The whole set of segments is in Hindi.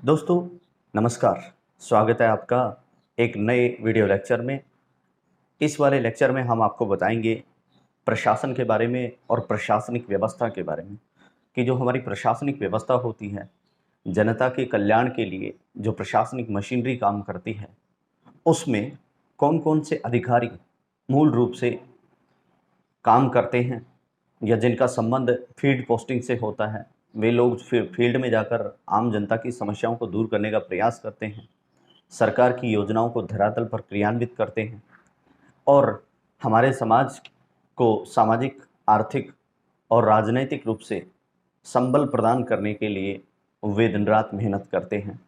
दोस्तों नमस्कार। स्वागत है आपका एक नए वीडियो लेक्चर में। इस वाले लेक्चर में हम आपको बताएंगे प्रशासन के बारे में और प्रशासनिक व्यवस्था के बारे में कि जो हमारी प्रशासनिक व्यवस्था होती है, जनता के कल्याण के लिए जो प्रशासनिक मशीनरी काम करती है, उसमें कौन-कौन से अधिकारी मूल रूप से काम करते हैं या जिनका संबंध फील्ड पोस्टिंग से होता है। वे लोग फील्ड में जाकर आम जनता की समस्याओं को दूर करने का प्रयास करते हैं, सरकार की योजनाओं को धरातल पर क्रियान्वित करते हैं और हमारे समाज को सामाजिक, आर्थिक और राजनैतिक रूप से संबल प्रदान करने के लिए वे दिन रात मेहनत करते हैं।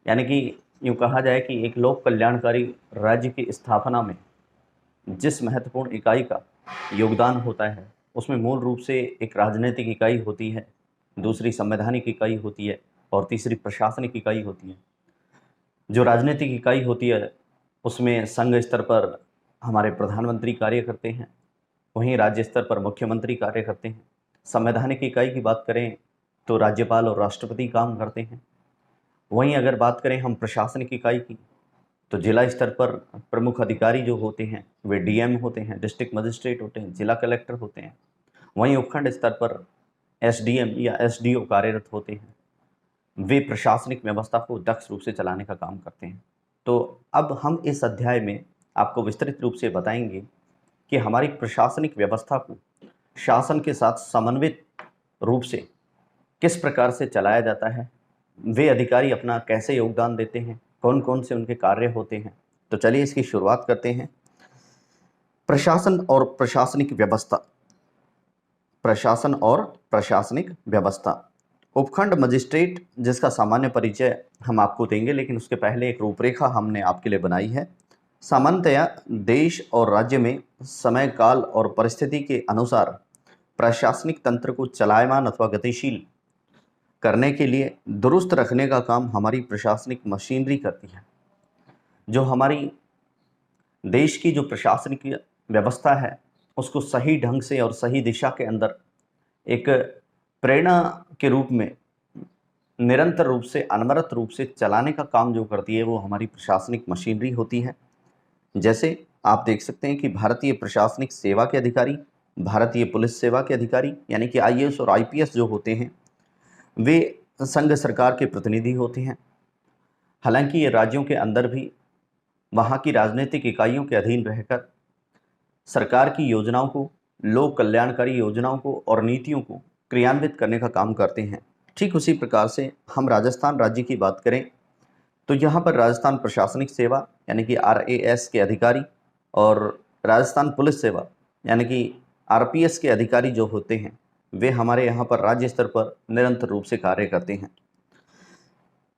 यानी कि यूँ कहा जाए कि एक लोक कल्याणकारी राज्य की स्थापना में जिस महत्वपूर्ण इकाई का योगदान होता है, उसमें मूल रूप से एक राजनीतिक इकाई होती है, दूसरी संवैधानिक इकाई होती है और तीसरी प्रशासनिक इकाई होती है। जो राजनीतिक इकाई होती है, उसमें संघ स्तर पर हमारे प्रधानमंत्री कार्य करते हैं, वहीं राज्य स्तर पर मुख्यमंत्री कार्य करते हैं। संवैधानिक इकाई की बात करें तो राज्यपाल और राष्ट्रपति काम करते हैं। वहीं अगर बात करें हम प्रशासनिक इकाई की, तो जिला स्तर पर प्रमुख अधिकारी जो होते हैं वे डीएम होते हैं, डिस्ट्रिक्ट मजिस्ट्रेट होते हैं, जिला कलेक्टर होते हैं। वहीं उपखंड स्तर पर एसडीएम या एसडीओ कार्यरत होते हैं। वे प्रशासनिक व्यवस्था को दक्ष रूप से चलाने का काम करते हैं। तो अब हम इस अध्याय में आपको विस्तृत रूप से बताएंगे कि हमारी प्रशासनिक व्यवस्था को शासन के साथ समन्वित रूप से किस प्रकार से चलाया जाता है, वे अधिकारी अपना कैसे योगदान देते हैं, कौन कौन से उनके कार्य होते हैं। तो चलिए इसकी शुरुआत करते हैं। प्रशासन और प्रशासनिक व्यवस्था। प्रशासन और प्रशासनिक व्यवस्था। उपखंड मजिस्ट्रेट, जिसका सामान्य परिचय हम आपको देंगे, लेकिन उसके पहले एक रूपरेखा हमने आपके लिए बनाई है। सामान्यतया देश और राज्य में समय, काल और परिस्थिति के अनुसार प्रशासनिक तंत्र को चलायमान अथवा गतिशील करने के लिए दुरुस्त रखने का काम हमारी प्रशासनिक मशीनरी करती है। जो हमारी देश की जो प्रशासनिक व्यवस्था है, उसको सही ढंग से और सही दिशा के अंदर एक प्रेरणा के रूप में निरंतर रूप से, अनवरत रूप से चलाने का काम जो करती है, वो हमारी प्रशासनिक मशीनरी होती है। जैसे आप देख सकते हैं कि भारतीय प्रशासनिक सेवा के अधिकारी, भारतीय पुलिस सेवा के अधिकारी यानी कि आईएएस और आईपीएस जो होते हैं, वे संघ सरकार के प्रतिनिधि होते हैं। हालांकि ये राज्यों के अंदर भी वहाँ की राजनीतिक इकाइयों के अधीन रहकर सरकार की योजनाओं को, लोक कल्याणकारी योजनाओं को और नीतियों को क्रियान्वित करने का काम करते हैं। ठीक उसी प्रकार से हम राजस्थान राज्य की बात करें तो यहाँ पर राजस्थान प्रशासनिक सेवा यानी कि आरएएस के अधिकारी और राजस्थान पुलिस सेवा यानी कि आरपीएस के अधिकारी जो होते हैं, वे हमारे यहाँ पर राज्य स्तर पर निरंतर रूप से कार्य करते हैं।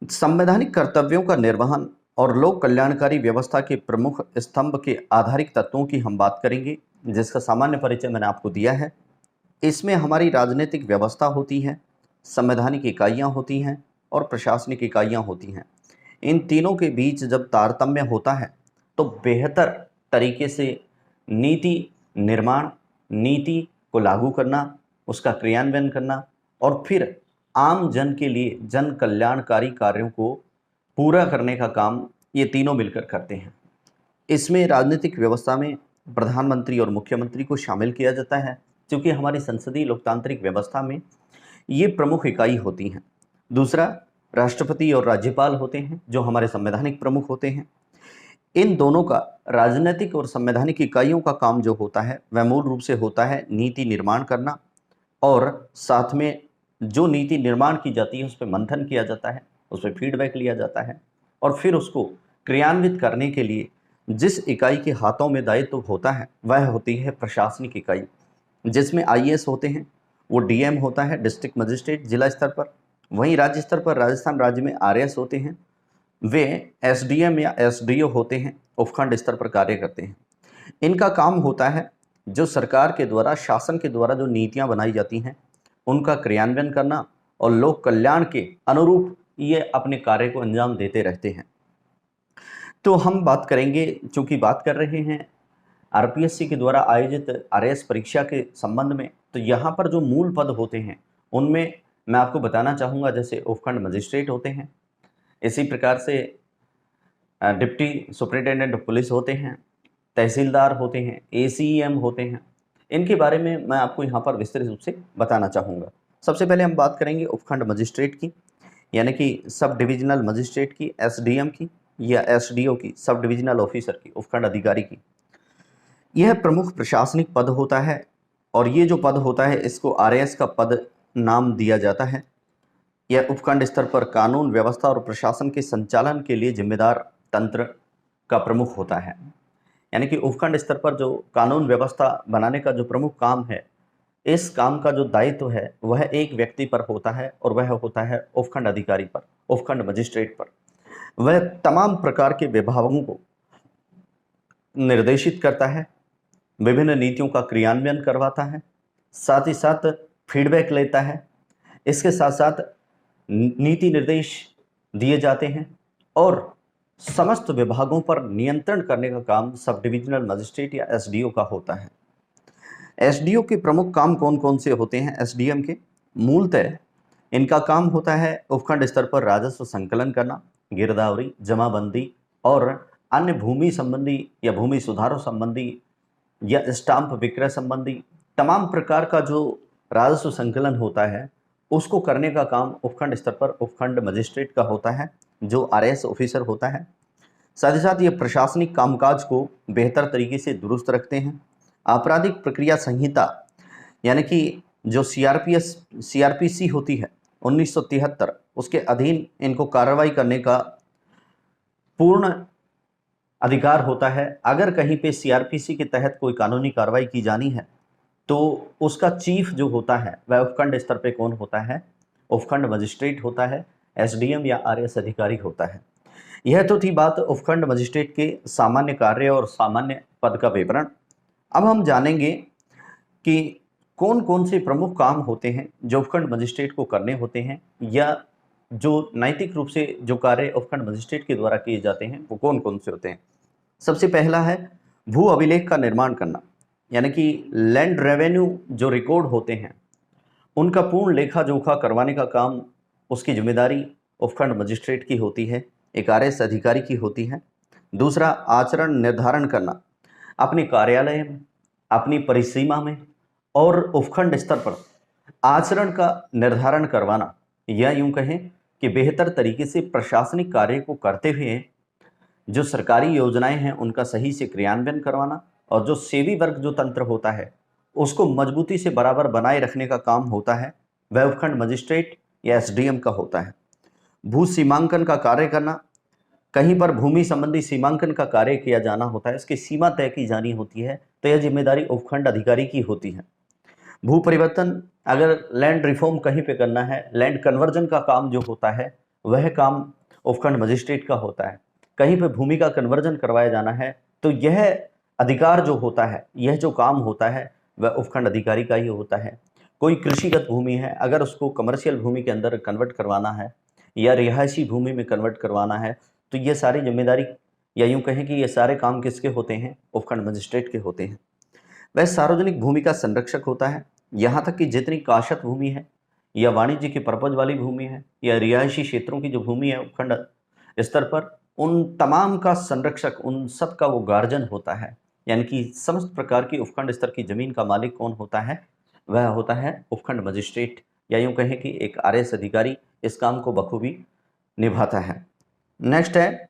संवैधानिक कर्तव्यों का निर्वहन और लोक कल्याणकारी व्यवस्था के प्रमुख स्तंभ के आधारिक तत्वों की हम बात करेंगे, जिसका सामान्य परिचय मैंने आपको दिया है। इसमें हमारी राजनीतिक व्यवस्था होती है, संवैधानिक इकाइयाँ होती हैं और प्रशासनिक इकाइयाँ होती हैं। इन तीनों के बीच जब तारतम्य होता है तो बेहतर तरीके से नीति निर्माण, नीति को लागू करना, उसका क्रियान्वयन करना और फिर आम जन के लिए जन कल्याणकारी कार्यों को पूरा करने का काम ये तीनों मिलकर करते हैं। इसमें राजनीतिक व्यवस्था में प्रधानमंत्री और मुख्यमंत्री को शामिल किया जाता है, क्योंकि हमारी संसदीय लोकतांत्रिक व्यवस्था में ये प्रमुख इकाई होती हैं। दूसरा, राष्ट्रपति और राज्यपाल होते हैं, जो हमारे संवैधानिक प्रमुख होते हैं। इन दोनों का राजनीतिक और संवैधानिक इकाइयों का काम जो होता है, वह मूल रूप से होता है नीति निर्माण करना और साथ में जो नीति निर्माण की जाती है उस पर मंथन किया जाता है, उस पर फीडबैक लिया जाता है और फिर उसको क्रियान्वित करने के लिए जिस इकाई के हाथों में दायित्व होता है, वह होती है प्रशासनिक इकाई, जिसमें आईएएस होते हैं, वो डीएम होता है, डिस्ट्रिक्ट मजिस्ट्रेट जिला स्तर पर। वहीं राज्य स्तर पर राजस्थान राज्य में आरएएस होते हैं, वे एसडीएम या एसडीओ होते हैं, उपखंड स्तर पर कार्य करते हैं। इनका काम होता है जो सरकार के द्वारा, शासन के द्वारा जो नीतियां बनाई जाती हैं, उनका क्रियान्वयन करना और लोक कल्याण के अनुरूप ये अपने कार्य को अंजाम देते रहते हैं। तो हम बात करेंगे, चूंकि बात कर रहे हैं आरपीएससी के द्वारा आयोजित आरएएस परीक्षा के संबंध में, तो यहाँ पर जो मूल पद होते हैं उनमें मैं आपको बताना चाहूँगा जैसे उपखंड मजिस्ट्रेट होते हैं, इसी प्रकार से डिप्टी सुपरिटेंडेंट ऑफ पुलिस होते हैं, तहसीलदार होते हैं, एसीएम होते हैं। इनके बारे में मैं आपको यहाँ पर विस्तृत रूप से बताना चाहूँगा। सबसे पहले हम बात करेंगे उपखंड मजिस्ट्रेट की, यानी कि सब डिविजनल मजिस्ट्रेट की, एसडीएम की या एसडीओ की, सब डिविजनल ऑफिसर की, उपखंड अधिकारी की। यह प्रमुख प्रशासनिक पद होता है और ये जो पद होता है इसको आरएएस का पद नाम दिया जाता है। यह उपखंड स्तर पर कानून व्यवस्था और प्रशासन के संचालन के लिए जिम्मेदार तंत्र का प्रमुख होता है। यानी कि उपखंड स्तर पर जो कानून व्यवस्था बनाने का जो प्रमुख काम है, इस काम का जो दायित्व है वह एक व्यक्ति पर होता है और वह होता है उपखंड अधिकारी पर, उपखंड मजिस्ट्रेट पर। वह तमाम प्रकार के विभागों को निर्देशित करता है, विभिन्न नीतियों का क्रियान्वयन करवाता है, साथ ही साथ फीडबैक लेता है। इसके साथ साथ नीति निर्देश दिए जाते हैं और समस्त विभागों पर नियंत्रण करने का काम सब डिविजनल मजिस्ट्रेट या एसडीओ का होता है। एसडीओ के प्रमुख काम कौन कौन से होते हैं? एसडीएम के मूलतः इनका काम होता है उपखंड स्तर पर राजस्व संकलन करना, गिरदावरी, जमाबंदी और अन्य भूमि संबंधी या भूमि सुधारों संबंधी या स्टाम्प विक्रय संबंधी तमाम प्रकार का जो राजस्व संकलन होता है उसको करने का काम उपखंड स्तर पर उपखंड मजिस्ट्रेट का होता है, जो आरएएस ऑफिसर होता है। साथ ही साथ ये प्रशासनिक कामकाज को बेहतर तरीके से दुरुस्त रखते हैं। आपराधिक प्रक्रिया संहिता यानी कि जो सीआरपीसी होती है 1973, उसके अधीन इनको कार्रवाई करने का पूर्ण अधिकार होता है। अगर कहीं पे सीआरपीसी के तहत कोई कानूनी कार्रवाई की जानी है तो उसका चीफ जो होता है वह उपखंड स्तर पे कौन होता है? उपखंड मजिस्ट्रेट होता है, एसडीएम या आरएएस अधिकारी होता है। यह तो थी बात उपखंड मजिस्ट्रेट के सामान्य कार्य और सामान्य पद का विवरण। अब हम जानेंगे कि कौन कौन से प्रमुख काम होते हैं जो उपखंड मजिस्ट्रेट को करने होते हैं, या जो नैतिक रूप से जो कार्य उपखंड मजिस्ट्रेट के द्वारा किए जाते हैं वो कौन कौन से होते हैं। सबसे पहला है भू अभिलेख का निर्माण करना, यानी कि लैंड रेवेन्यू जो रिकॉर्ड होते हैं उनका पूर्ण लेखा जोखा करवाने का काम, उसकी जिम्मेदारी उपखंड मजिस्ट्रेट की होती है, एक आरएएस अधिकारी की होती है। दूसरा, आचरण निर्धारण करना, अपने कार्यालय में, अपनी परिसीमा में और उपखंड स्तर पर आचरण का निर्धारण करवाना, या यूं कहें कि बेहतर तरीके से प्रशासनिक कार्य को करते हुए जो सरकारी योजनाएं हैं उनका सही से क्रियान्वयन करवाना, और जो सेवी वर्ग जो तंत्र होता है उसको मजबूती से बराबर बनाए रखने का काम होता है, वह उपखंड मजिस्ट्रेट या एसडीएम का होता है। भू सीमांकन का कार्य करना, कहीं पर भूमि संबंधी सीमांकन का कार्य किया जाना होता है, इसकी सीमा तय की जानी होती है, तो यह जिम्मेदारी उपखंड अधिकारी की होती है। भू परिवर्तन, अगर लैंड रिफॉर्म कहीं पे करना है, लैंड कन्वर्जन का काम जो होता है वह काम उपखंड मजिस्ट्रेट का होता है। कहीं पे भूमि का कन्वर्जन करवाया जाना है तो यह अधिकार जो होता है, यह जो काम होता है वह उपखंड अधिकारी का ही होता है। कोई कृषिगत भूमि है, अगर उसको कमर्शियल भूमि के अंदर कन्वर्ट करवाना है या रिहायशी भूमि में कन्वर्ट करवाना है तो ये सारी जिम्मेदारी, या यूं कहें कि ये सारे काम किसके होते हैं? उपखंड मजिस्ट्रेट के होते हैं। वह सार्वजनिक भूमि का संरक्षक होता है, यहाँ तक कि जितनी काशत भूमि है या वाणिज्य की पर्पज वाली भूमि है या रिहायशी क्षेत्रों की जो भूमि है उपखंड स्तर पर, उन तमाम का संरक्षक, उन सब का वो गार्जियन होता है। यानी कि समस्त प्रकार की उपखंड स्तर की जमीन का मालिक कौन होता है? वह होता है उपखंड मजिस्ट्रेट, या यूं कहें कि एक आरएएस अधिकारी इस काम को बखूबी निभाता है। नेक्स्ट है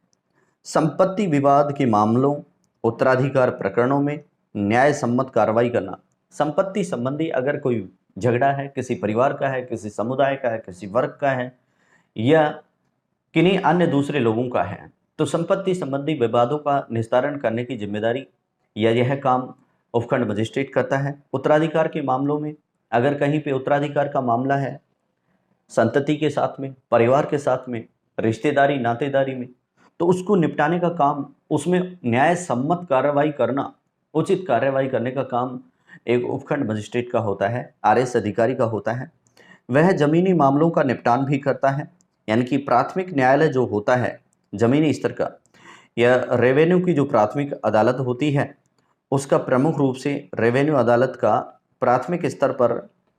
संपत्ति विवाद के मामलों, उत्तराधिकार प्रकरणों में न्याय सम्मत कार्रवाई करना। संपत्ति संबंधी अगर कोई झगड़ा है, किसी परिवार का है, किसी समुदाय का है, किसी वर्ग का है या किन्हीं अन्य दूसरे लोगों का है, तो संपत्ति संबंधी विवादों का निस्तारण करने की जिम्मेदारी या यह काम उपखंड मजिस्ट्रेट करता है। उत्तराधिकार के मामलों में अगर कहीं पे उत्तराधिकार का मामला है संतति के साथ में, परिवार के साथ में, रिश्तेदारी नातेदारी में, तो उसको निपटाने का काम, उसमें न्याय सम्मत कार्रवाई करना, उचित कार्रवाई करने का काम एक उपखंड मजिस्ट्रेट का होता है, आरएएस अधिकारी का होता है। वह जमीनी मामलों का निपटान भी करता है, यानी कि प्राथमिक न्यायालय जो होता है जमीनी स्तर का, या रेवेन्यू की जो प्राथमिक अदालत होती है उसका प्रमुख रूप से रेवेन्यू अदालत का प्राथमिक स्तर पर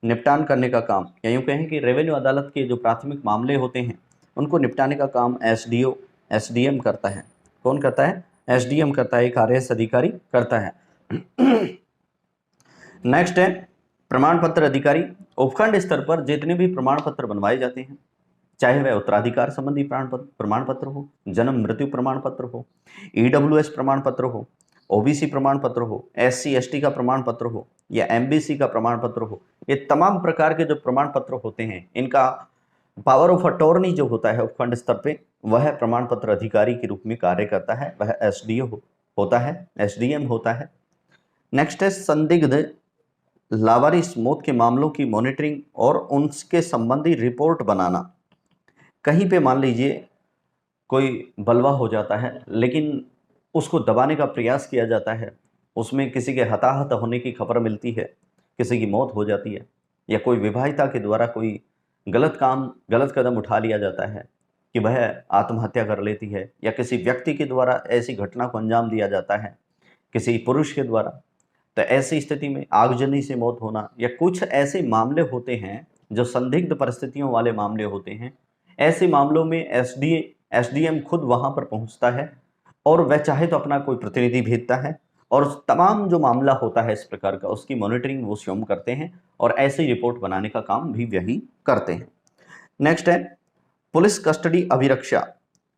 निपटान करने का काम, या यूँ कहें कि रेवेन्यू अदालत के जो प्राथमिक मामले होते हैं उनको निपटाने का काम एसडीओ एसडीएम करता है। कौन करता है? एसडीएम करता है, एक आरएएस अधिकारी करता है। नेक्स्ट है प्रमाण पत्र अधिकारी। उपखंड स्तर पर जितने भी प्रमाण पत्र बनवाए जाते हैं, चाहे वह उत्तराधिकार संबंधी प्रमाण पत्र हो, जन्म मृत्यु प्रमाण पत्र हो, ईडब्ल्यूएस प्रमाण पत्र हो, ओबीसी प्रमाण पत्र हो, एससी एसटी का प्रमाण पत्र हो या एमबीसी का प्रमाण पत्र हो, ये तमाम प्रकार के जो प्रमाण पत्र होते हैं इनका पावर ऑफ अटॉर्नी जो होता है उपखंड स्तर पे, वह प्रमाण पत्र अधिकारी के रूप में कार्य करता है, वह एसडीओ होता है, एसडीएम होता है। नेक्स्ट है संदिग्ध लावारिस मौत के मामलों की मॉनिटरिंग और उनके संबंधी रिपोर्ट बनाना। कहीं पे मान लीजिए कोई बलवा हो जाता है लेकिन उसको दबाने का प्रयास किया जाता है, उसमें किसी के हताहत होने की खबर मिलती है, किसी की मौत हो जाती है, या कोई विवाहिता के द्वारा कोई गलत कदम उठा लिया जाता है कि वह आत्महत्या कर लेती है, या किसी व्यक्ति के द्वारा ऐसी घटना को अंजाम दिया जाता है किसी पुरुष के द्वारा, तो ऐसी स्थिति में आगजनी से मौत होना या कुछ ऐसे मामले होते हैं जो संदिग्ध परिस्थितियों वाले मामले होते हैं, ऐसे मामलों में एसडीएम खुद वहां पर पहुंचता है और वह चाहे तो अपना कोई प्रतिनिधि भेजता है और तमाम जो मामला होता है इस प्रकार का उसकी मॉनिटरिंग वो स्वयं करते हैं और ऐसी रिपोर्ट बनाने का काम भी वही करते हैं। नेक्स्ट है पुलिस कस्टडी अभिरक्षा,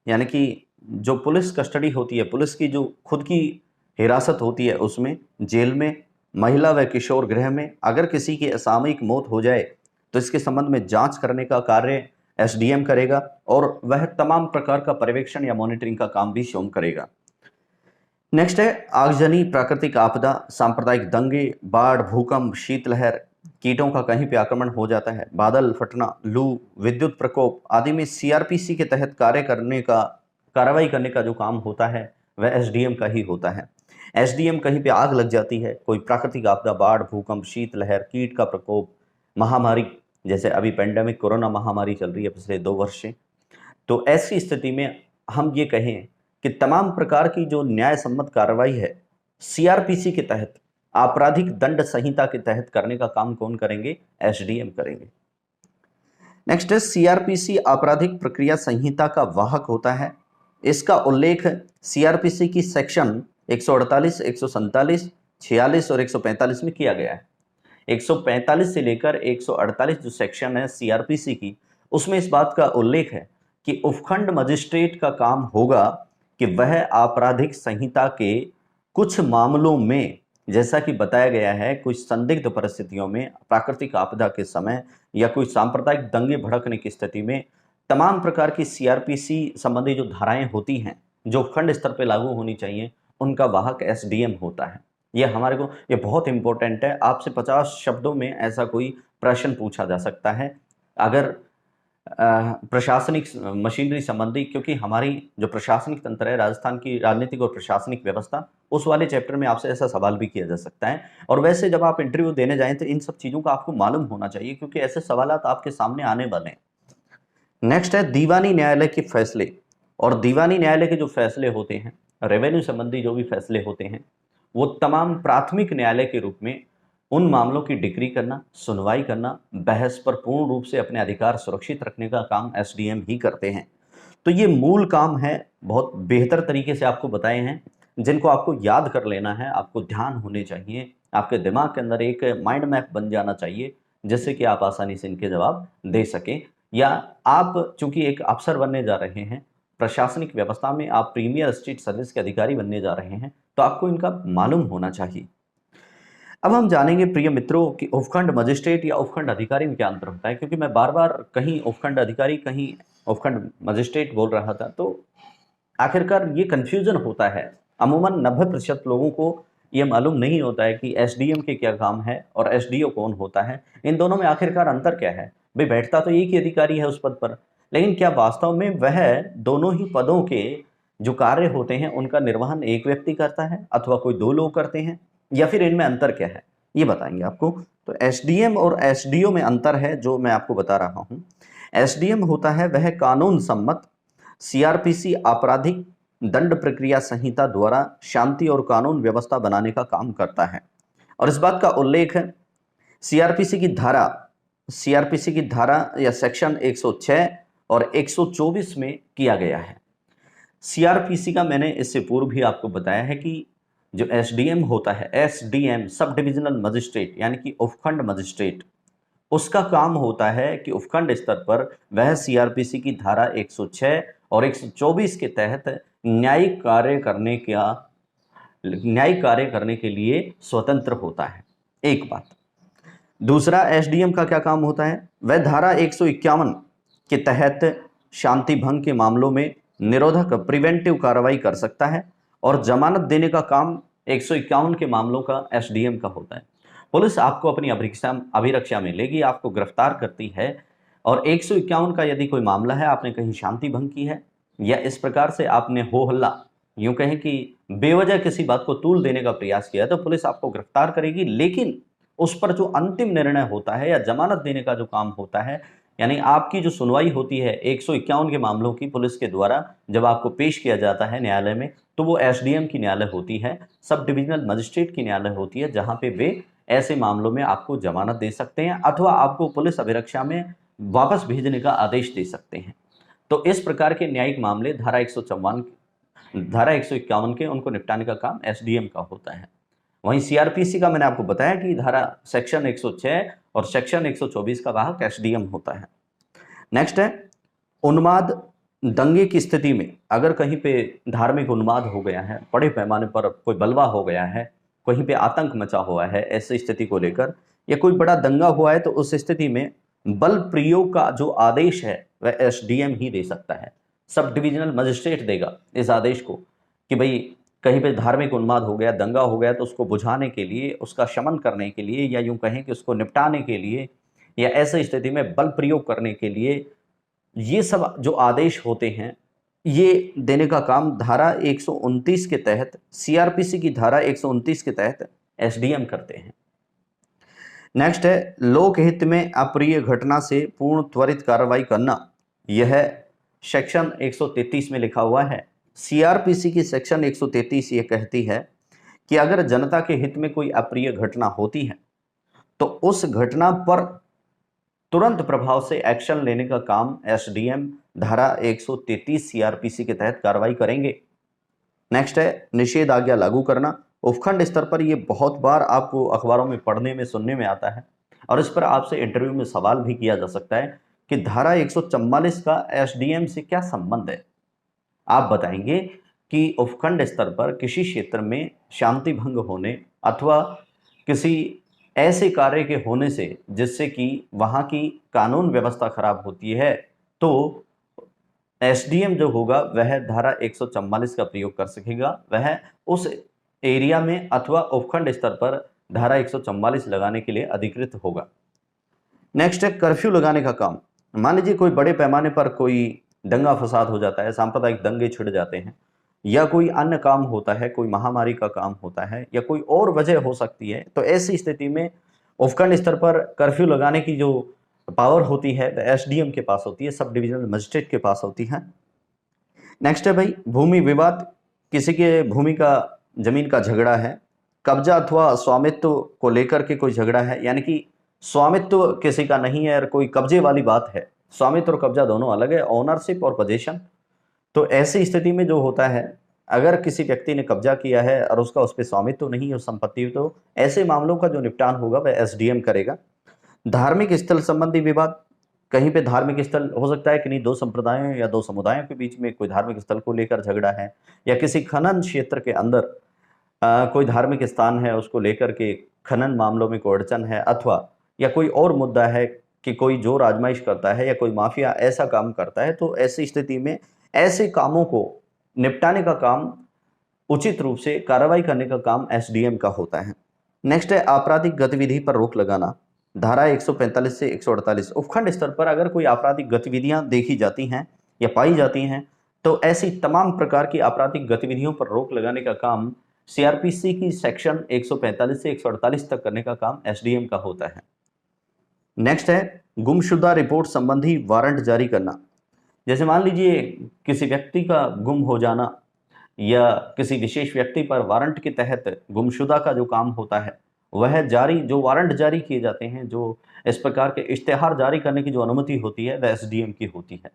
यानी कि जो पुलिस कस्टडी होती है, पुलिस की जो खुद की हिरासत होती है, उसमें जेल में, महिला व किशोर गृह में अगर किसी की असामयिक मौत हो जाए तो इसके संबंध में जांच करने का कार्य एसडीएम करेगा और वह तमाम प्रकार का पर्यवेक्षण या मॉनिटरिंग का काम भी स्वयं करेगा। नेक्स्ट है आगजनी, प्राकृतिक आपदा, सांप्रदायिक दंगे, बाढ़, भूकंप, शीतलहर, कीटों का कहीं पे आक्रमण हो जाता है, बादल फटना, लू, विद्युत प्रकोप आदि में सीआरपीसी के तहत कार्रवाई करने का जो काम होता है वह एसडीएम का ही होता है। एसडीएम कहीं पे आग लग जाती है, कोई प्राकृतिक आपदा, बाढ़, भूकंप, शीतलहर, कीट का प्रकोप, महामारी, जैसे अभी पेंडेमिक कोरोना महामारी चल रही है पिछले 2 वर्ष से, तो ऐसी स्थिति में हम ये कहें कि तमाम प्रकार की जो न्याय सम्मत कार्रवाई है सीआरपीसी के तहत, आपराधिक दंड संहिता के तहत करने का काम कौन करेंगे? एसडीएम करेंगे। नेक्स्ट है सीआरपीसी आपराधिक प्रक्रिया संहिता का वाहक होता है। इसका उल्लेख सीआरपीसी की सेक्शन 148, 147, 46 और 145 में किया गया है। 145 से लेकर 148 जो सेक्शन है सीआरपीसी की, उसमें इस बात का उल्लेख है कि उपखंड मजिस्ट्रेट का काम होगा कि वह आपराधिक संहिता के कुछ मामलों में, जैसा कि बताया गया है, कुछ संदिग्ध परिस्थितियों में, प्राकृतिक आपदा के समय या कोई सांप्रदायिक दंगे भड़कने की स्थिति में, तमाम प्रकार की सीआरपीसी संबंधी जो धाराएं होती हैं जो उपखंड स्तर पर लागू होनी चाहिए, उनका वाहक एसडीएम होता है। ये बहुत इंपॉर्टेंट है। आपसे 50 शब्दों में ऐसा कोई प्रश्न पूछा जा सकता है अगर प्रशासनिक मशीनरी संबंधी, क्योंकि हमारी जो प्रशासनिक तंत्र है, राजस्थान की राजनीतिक और प्रशासनिक व्यवस्था, उस वाले चैप्टर में आपसे ऐसा सवाल भी किया जा सकता है। और वैसे जब आप इंटरव्यू देने जाएं तो इन सब चीज़ों का आपको मालूम होना चाहिए, क्योंकि ऐसे सवाल आपके सामने आने वाले हैं। नेक्स्ट है दीवानी न्यायालय के फैसले। और दीवानी न्यायालय के जो फैसले होते हैं, रेवेन्यू संबंधी जो भी फैसले होते हैं, वो तमाम प्राथमिक न्यायालय के रूप में उन मामलों की डिक्री करना, सुनवाई करना, बहस पर पूर्ण रूप से अपने अधिकार सुरक्षित रखने का काम एसडीएम ही करते हैं। तो ये मूल काम है, बहुत बेहतर तरीके से आपको बताए हैं, जिनको आपको याद कर लेना है, आपको ध्यान होने चाहिए, आपके दिमाग के अंदर एक माइंड मैप बन जाना चाहिए, जिससे कि आप आसानी से इनके जवाब दे सकें। या आप चूंकि एक अफसर बनने जा रहे हैं, प्रशासनिक व्यवस्था में आप प्रीमियर स्टेट सर्विस के अधिकारी बनने जा रहे हैं, तो आपको इनका मालूम होना चाहिए। अब हम जानेंगे प्रिय मित्रों कि उपखंड मजिस्ट्रेट या उपखंड अधिकारी में क्या अंतर होता है, क्योंकि मैं बार बार कहीं उपखंड अधिकारी कहीं उपखंड मजिस्ट्रेट बोल रहा था, तो आखिरकार ये कन्फ्यूजन होता है। अमूमन 90% लोगों को ये मालूम नहीं होता है कि एसडीएम के क्या काम है और एसडीओ कौन होता है, इन दोनों में आखिरकार अंतर क्या है। भाई बैठता तो एक ही अधिकारी है उस पद पर, लेकिन क्या वास्तव में वह दोनों ही पदों के जो कार्य होते हैं उनका निर्वहन एक व्यक्ति करता है अथवा कोई 2 लोग करते हैं, या फिर इनमें अंतर क्या है, ये बताएंगे आपको। तो एसडीएम और एसडीओ में अंतर है जो मैं आपको बता रहा हूं। एसडीएम होता है वह कानून सम्मत सीआरपीसी आपराधिक दंड प्रक्रिया संहिता द्वारा शांति और कानून व्यवस्था बनाने का काम करता है। और इस बात का उल्लेख है सीआरपीसी की धारा या सेक्शन 106 और 124 में किया गया है। सीआरपीसी का मैंने इससे पूर्व भी आपको बताया है कि जो एसडीएम होता है, एसडीएम सब डिविजनल मजिस्ट्रेट यानी कि उपखंड मजिस्ट्रेट, उसका काम होता है कि उपखंड स्तर पर वह सीआरपीसी की धारा 106 और 124 के तहत न्यायिक कार्य करने के लिए स्वतंत्र होता है। एक बात। दूसरा, एसडीएम का क्या काम होता है? वह धारा 151 के तहत शांति भंग के मामलों में निरोधक प्रिवेंटिव कार्रवाई कर सकता है और जमानत देने का काम 151 के मामलों का एसडीएम का होता है। पुलिस आपको अपनी अभिरक्षा में लेगी, आपको गिरफ्तार करती है और 151 का यदि कोई मामला है, आपने कहीं शांति भंग की है या इस प्रकार से आपने हो हल्ला, यूं कहें कि बेवजह किसी बात को तूल देने का प्रयास किया, तो पुलिस आपको गिरफ्तार करेगी। लेकिन उस पर जो अंतिम निर्णय होता है या जमानत देने का जो काम होता है, यानी आपकी जो सुनवाई होती है 151 के मामलों की पुलिस के द्वारा जब आपको पेश किया जाता है न्यायालय में, तो वो एसडीएम की न्यायालय होती है, सब डिविजनल मजिस्ट्रेट की न्यायालय होती है, जहां पे वे ऐसे मामलों में आपको जमानत दे सकते हैं अथवा आपको पुलिस अभिरक्षा में वापस भेजने का आदेश दे सकते हैं। तो इस प्रकार के न्यायिक मामले धारा 151 के उनको निपटाने का काम एसडीएम का होता है। वहीं सीआरपीसी का मैंने आपको बताया कि धारा सेक्शन 106 और सेक्शन 124 का वाहक एसडीएम होता है। नेक्स्ट है उन्माद दंगे की स्थिति में अगर कहीं पे धार्मिक उन्माद हो गया है, बड़े पैमाने पर कोई बलवा हो गया है, कहीं पे आतंक मचा हुआ है, ऐसी स्थिति को लेकर या कोई बड़ा दंगा हुआ है, तो उस स्थिति में बल प्रयोग का जो आदेश है वह एसडीएम ही दे सकता है। सब डिविजनल मजिस्ट्रेट देगा इस आदेश को कि भाई कहीं पे धार्मिक उन्माद हो गया, दंगा हो गया, तो उसको बुझाने के लिए, उसका शमन करने के लिए या यूं कहें कि उसको निपटाने के लिए या ऐसी स्थिति में बल प्रयोग करने के लिए ये सब जो आदेश होते हैं ये देने का काम धारा 129 के तहत, सीआरपीसी की धारा 129 के तहत एसडीएम करते हैं। नेक्स्ट है लोकहित में अप्रिय घटना से पूर्ण त्वरित कार्रवाई करना। यह सेक्शन 133 में लिखा हुआ है। सीआरपीसी की सेक्शन 133 ये कहती है कि अगर जनता के हित में कोई अप्रिय घटना होती है तो उस घटना पर तुरंत प्रभाव से एक्शन लेने का काम एसडीएम धारा 133 सीआरपीसी के तहत कार्रवाई करेंगे। नेक्स्ट है निषेध आज्ञा लागू करना। उपखंड स्तर पर यह बहुत बार आपको अखबारों में पढ़ने में, सुनने में आता है और इस पर आपसे इंटरव्यू में सवाल भी किया जा सकता है कि धारा 144 का एसडीएम से क्या संबंध है। आप बताएंगे कि उपखंड स्तर पर किसी क्षेत्र में शांति भंग होने अथवा किसी ऐसे कार्य के होने से जिससे कि वहां की कानून व्यवस्था खराब होती है, तो एसडीएम जो होगा वह धारा 144 का प्रयोग कर सकेगा। वह उस एरिया में अथवा उपखंड स्तर पर धारा 144 लगाने के लिए अधिकृत होगा। नेक्स्ट है कर्फ्यू लगाने का काम। मान लीजिए कोई बड़े पैमाने पर कोई दंगा फसाद हो जाता है, सांप्रदायिक दंगे छिड़ जाते हैं या कोई अन्य काम होता है, कोई महामारी का काम होता है या कोई और वजह हो सकती है, तो ऐसी स्थिति में उपखंड स्तर पर कर्फ्यू लगाने की जो पावर होती है वह एसडीएम के पास होती है, सब डिविजनल मजिस्ट्रेट के पास होती है। नेक्स्ट है भाई भूमि विवाद। किसी के भूमि का, जमीन का झगड़ा है, कब्जा अथवा स्वामित्व को लेकर के कोई झगड़ा है, यानी कि स्वामित्व किसी का नहीं है और कोई कब्जे वाली बात है। स्वामित्व और कब्जा दोनों अलग है, ओनरशिप और पोजीशन। तो ऐसी स्थिति में जो होता है, अगर किसी व्यक्ति ने कब्जा किया है और उसका उस पर स्वामित्व नहीं है उस संपत्ति, तो ऐसे मामलों का जो निपटान होगा वह एसडीएम करेगा। धार्मिक स्थल संबंधी विवाद। कहीं पे धार्मिक स्थल हो सकता है कि नहीं, दो संप्रदायों या दो समुदायों के बीच में कोई धार्मिक स्थल को लेकर झगड़ा है या किसी खनन क्षेत्र के अंदर कोई धार्मिक स्थान है उसको लेकर के खनन मामलों में कोई अड़चन है, अथवा या कोई और मुद्दा है कि कोई जोर आजमाइश करता है या कोई माफिया ऐसा काम करता है, तो ऐसी स्थिति में ऐसे कामों को निपटाने का काम, उचित रूप से कार्रवाई करने का काम एसडीएम का होता है। नेक्स्ट है आपराधिक गतिविधि पर रोक लगाना। धारा 145 से 148। उपखंड स्तर पर अगर कोई आपराधिक गतिविधियां देखी जाती हैं या पाई जाती हैं, तो ऐसी तमाम प्रकार की आपराधिक गतिविधियों पर रोक लगाने का काम सीआरपीसी की सेक्शन 145 से 148 तक करने का काम एसडीएम का होता है। नेक्स्ट है गुमशुदा रिपोर्ट संबंधी वारंट जारी करना। जैसे मान लीजिए किसी व्यक्ति का गुम हो जाना या किसी विशेष व्यक्ति पर वारंट के तहत गुमशुदा का जो काम होता है वह जारी जो वारंट जारी किए जाते हैं, जो इस प्रकार के इश्तेहार जारी करने की जो अनुमति होती है वह एसडीएम की होती है।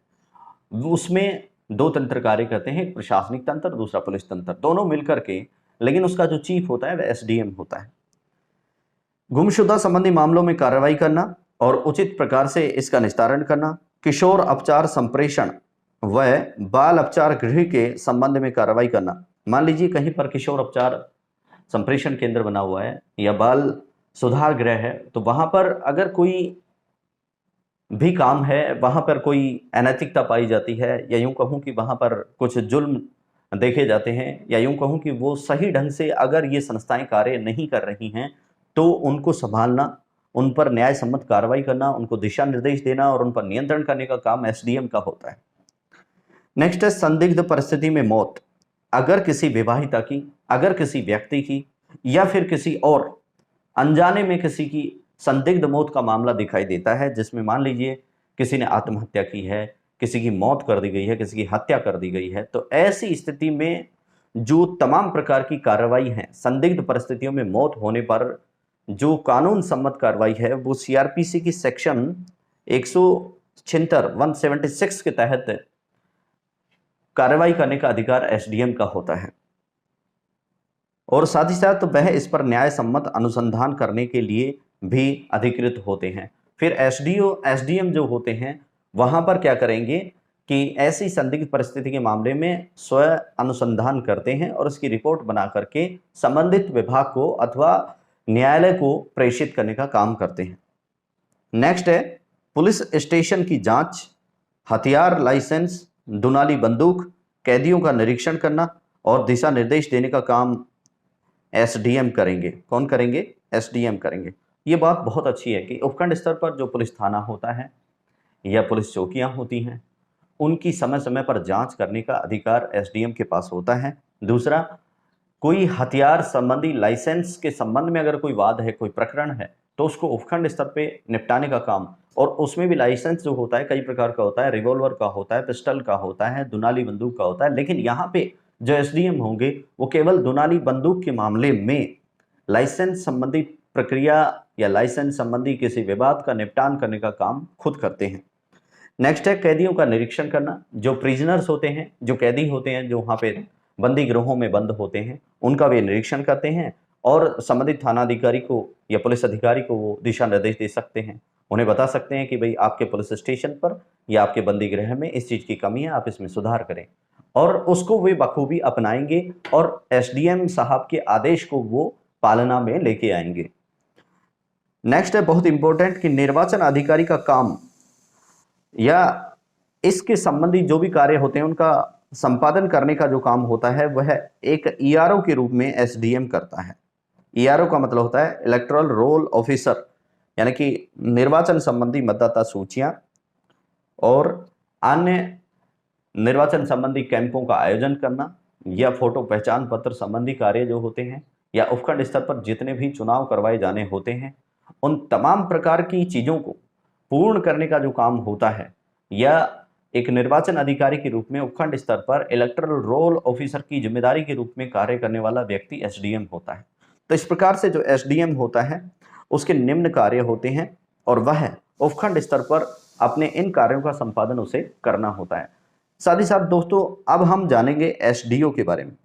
उसमें 2 तंत्र कार्य करते हैं, एक प्रशासनिक तंत्र, दूसरा पुलिस तंत्र, दोनों मिलकर के, लेकिन उसका जो चीफ होता है वह एसडीएम होता है। गुमशुदा संबंधी मामलों में कार्रवाई करना और उचित प्रकार से इसका निस्तारण करना, किशोर अपचार संप्रेषण व बाल अपचार गृह के संबंध में कार्रवाई करना। मान लीजिए कहीं पर किशोर अपचार संप्रेषण केंद्र बना हुआ है या बाल सुधार गृह है, तो वहां पर अगर कोई भी काम है, वहां पर कोई अनैतिकता पाई जाती है, या यूं कहूं कि वहां पर कुछ जुल्म देखे जाते हैं, या यूं कहूं कि वो सही ढंग से अगर ये संस्थाएं कार्य नहीं कर रही हैं, तो उनको संभालना, उन पर न्याय सम्मत कार्रवाई करना, उनको दिशा निर्देश देना और उन पर नियंत्रण करने का काम एसडीएम का होता है। नेक्स्ट है संदिग्ध परिस्थिति में मौत। अगर किसी विवाहिता की, अगर किसी व्यक्ति की, या फिर किसी और अनजाने में किसी की संदिग्ध मौत का मामला दिखाई देता है, जिसमें मान लीजिए किसी ने आत्महत्या की है, किसी की मौत कर दी गई है, किसी की हत्या कर दी गई है, तो ऐसी स्थिति में जो तमाम प्रकार की कार्रवाई है, संदिग्ध परिस्थितियों में मौत होने पर जो कानून सम्मत कार्रवाई है, वो सीआरपीसी की सेक्शन 176 के तहत कार्रवाई करने का अधिकार एसडीएम का होता है, और साथ ही साथ वह इस पर न्याय सम्मत अनुसंधान करने के लिए भी अधिकृत होते हैं। फिर एसडीएम जो होते हैं, वहां पर क्या करेंगे कि ऐसी संदिग्ध परिस्थिति के मामले में स्वयं अनुसंधान करते हैं और उसकी रिपोर्ट बना करके संबंधित विभाग को अथवा न्यायालय को प्रेषित करने का काम करते हैं। नेक्स्ट है पुलिस स्टेशन की जांच, हथियार लाइसेंस, दुनाली बंदूक, कैदियों का निरीक्षण करना और दिशा निर्देश देने का काम एसडीएम करेंगे। कौन करेंगे? एसडीएम करेंगे। ये बात बहुत अच्छी है कि उपखंड स्तर पर जो पुलिस थाना होता है या पुलिस चौकियां होती हैं, उनकी समय समय पर जांच करने का अधिकार एसडीएम के पास होता है। दूसरा, कोई हथियार संबंधी लाइसेंस के संबंध में अगर कोई वाद है, कोई प्रकरण है, तो उसको उपखंड स्तर पे निपटाने का काम, और उसमें भी लाइसेंस जो होता है कई प्रकार का होता है, रिवॉल्वर का होता है, पिस्टल का होता है, दुनाली बंदूक का होता है, लेकिन यहाँ पे जो एसडीएम होंगे वो केवल दुनाली बंदूक के मामले में लाइसेंस संबंधी प्रक्रिया या लाइसेंस संबंधी किसी विवाद का निपटान करने का काम खुद करते हैं। नेक्स्ट है कैदियों का निरीक्षण करना। जो प्रिजनर्स होते हैं, जो कैदी होते हैं, जो वहाँ पे बंदी गृहों में बंद होते हैं, उनका वे निरीक्षण करते हैं और संबंधित थानाधिकारी को या पुलिस अधिकारी को वो दिशा निर्देश दे सकते हैं। उन्हें बता सकते हैं कि भाई आपके पुलिस स्टेशन पर या आपके बंदी गृह में इस चीज़ की कमी है, आप इसमें सुधार करें, और उसको वे बखूबी अपनाएंगे और एसडीएम साहब के आदेश को वो पालना में लेके आएंगे। नेक्स्ट है बहुत इंपॉर्टेंट कि निर्वाचन अधिकारी का काम या इसके संबंधी जो भी कार्य होते हैं उनका संपादन करने का जो काम होता है वह एक ईआरओ के रूप में एसडीएम करता है। ईआरओ का मतलब होता है इलेक्टोरल रोल ऑफिसर, यानी कि निर्वाचन संबंधी मतदाता सूचियां और अन्य निर्वाचन संबंधी कैंपों का आयोजन करना या फोटो पहचान पत्र संबंधी कार्य जो होते हैं, या उपखंड स्तर पर जितने भी चुनाव करवाए जाने होते हैं, उन तमाम प्रकार की चीज़ों को पूर्ण करने का जो काम होता है, या एक निर्वाचन अधिकारी के रूप में उपखंड स्तर पर इलेक्टोरल रोल ऑफिसर की जिम्मेदारी के रूप में कार्य करने वाला व्यक्ति एसडीएम होता है। तो इस प्रकार से जो एसडीएम होता है उसके निम्न कार्य होते हैं और वह उपखंड स्तर पर अपने इन कार्यों का संपादन उसे करना होता है। साथ ही साथ दोस्तों अब हम जानेंगे एसडीओ के बारे में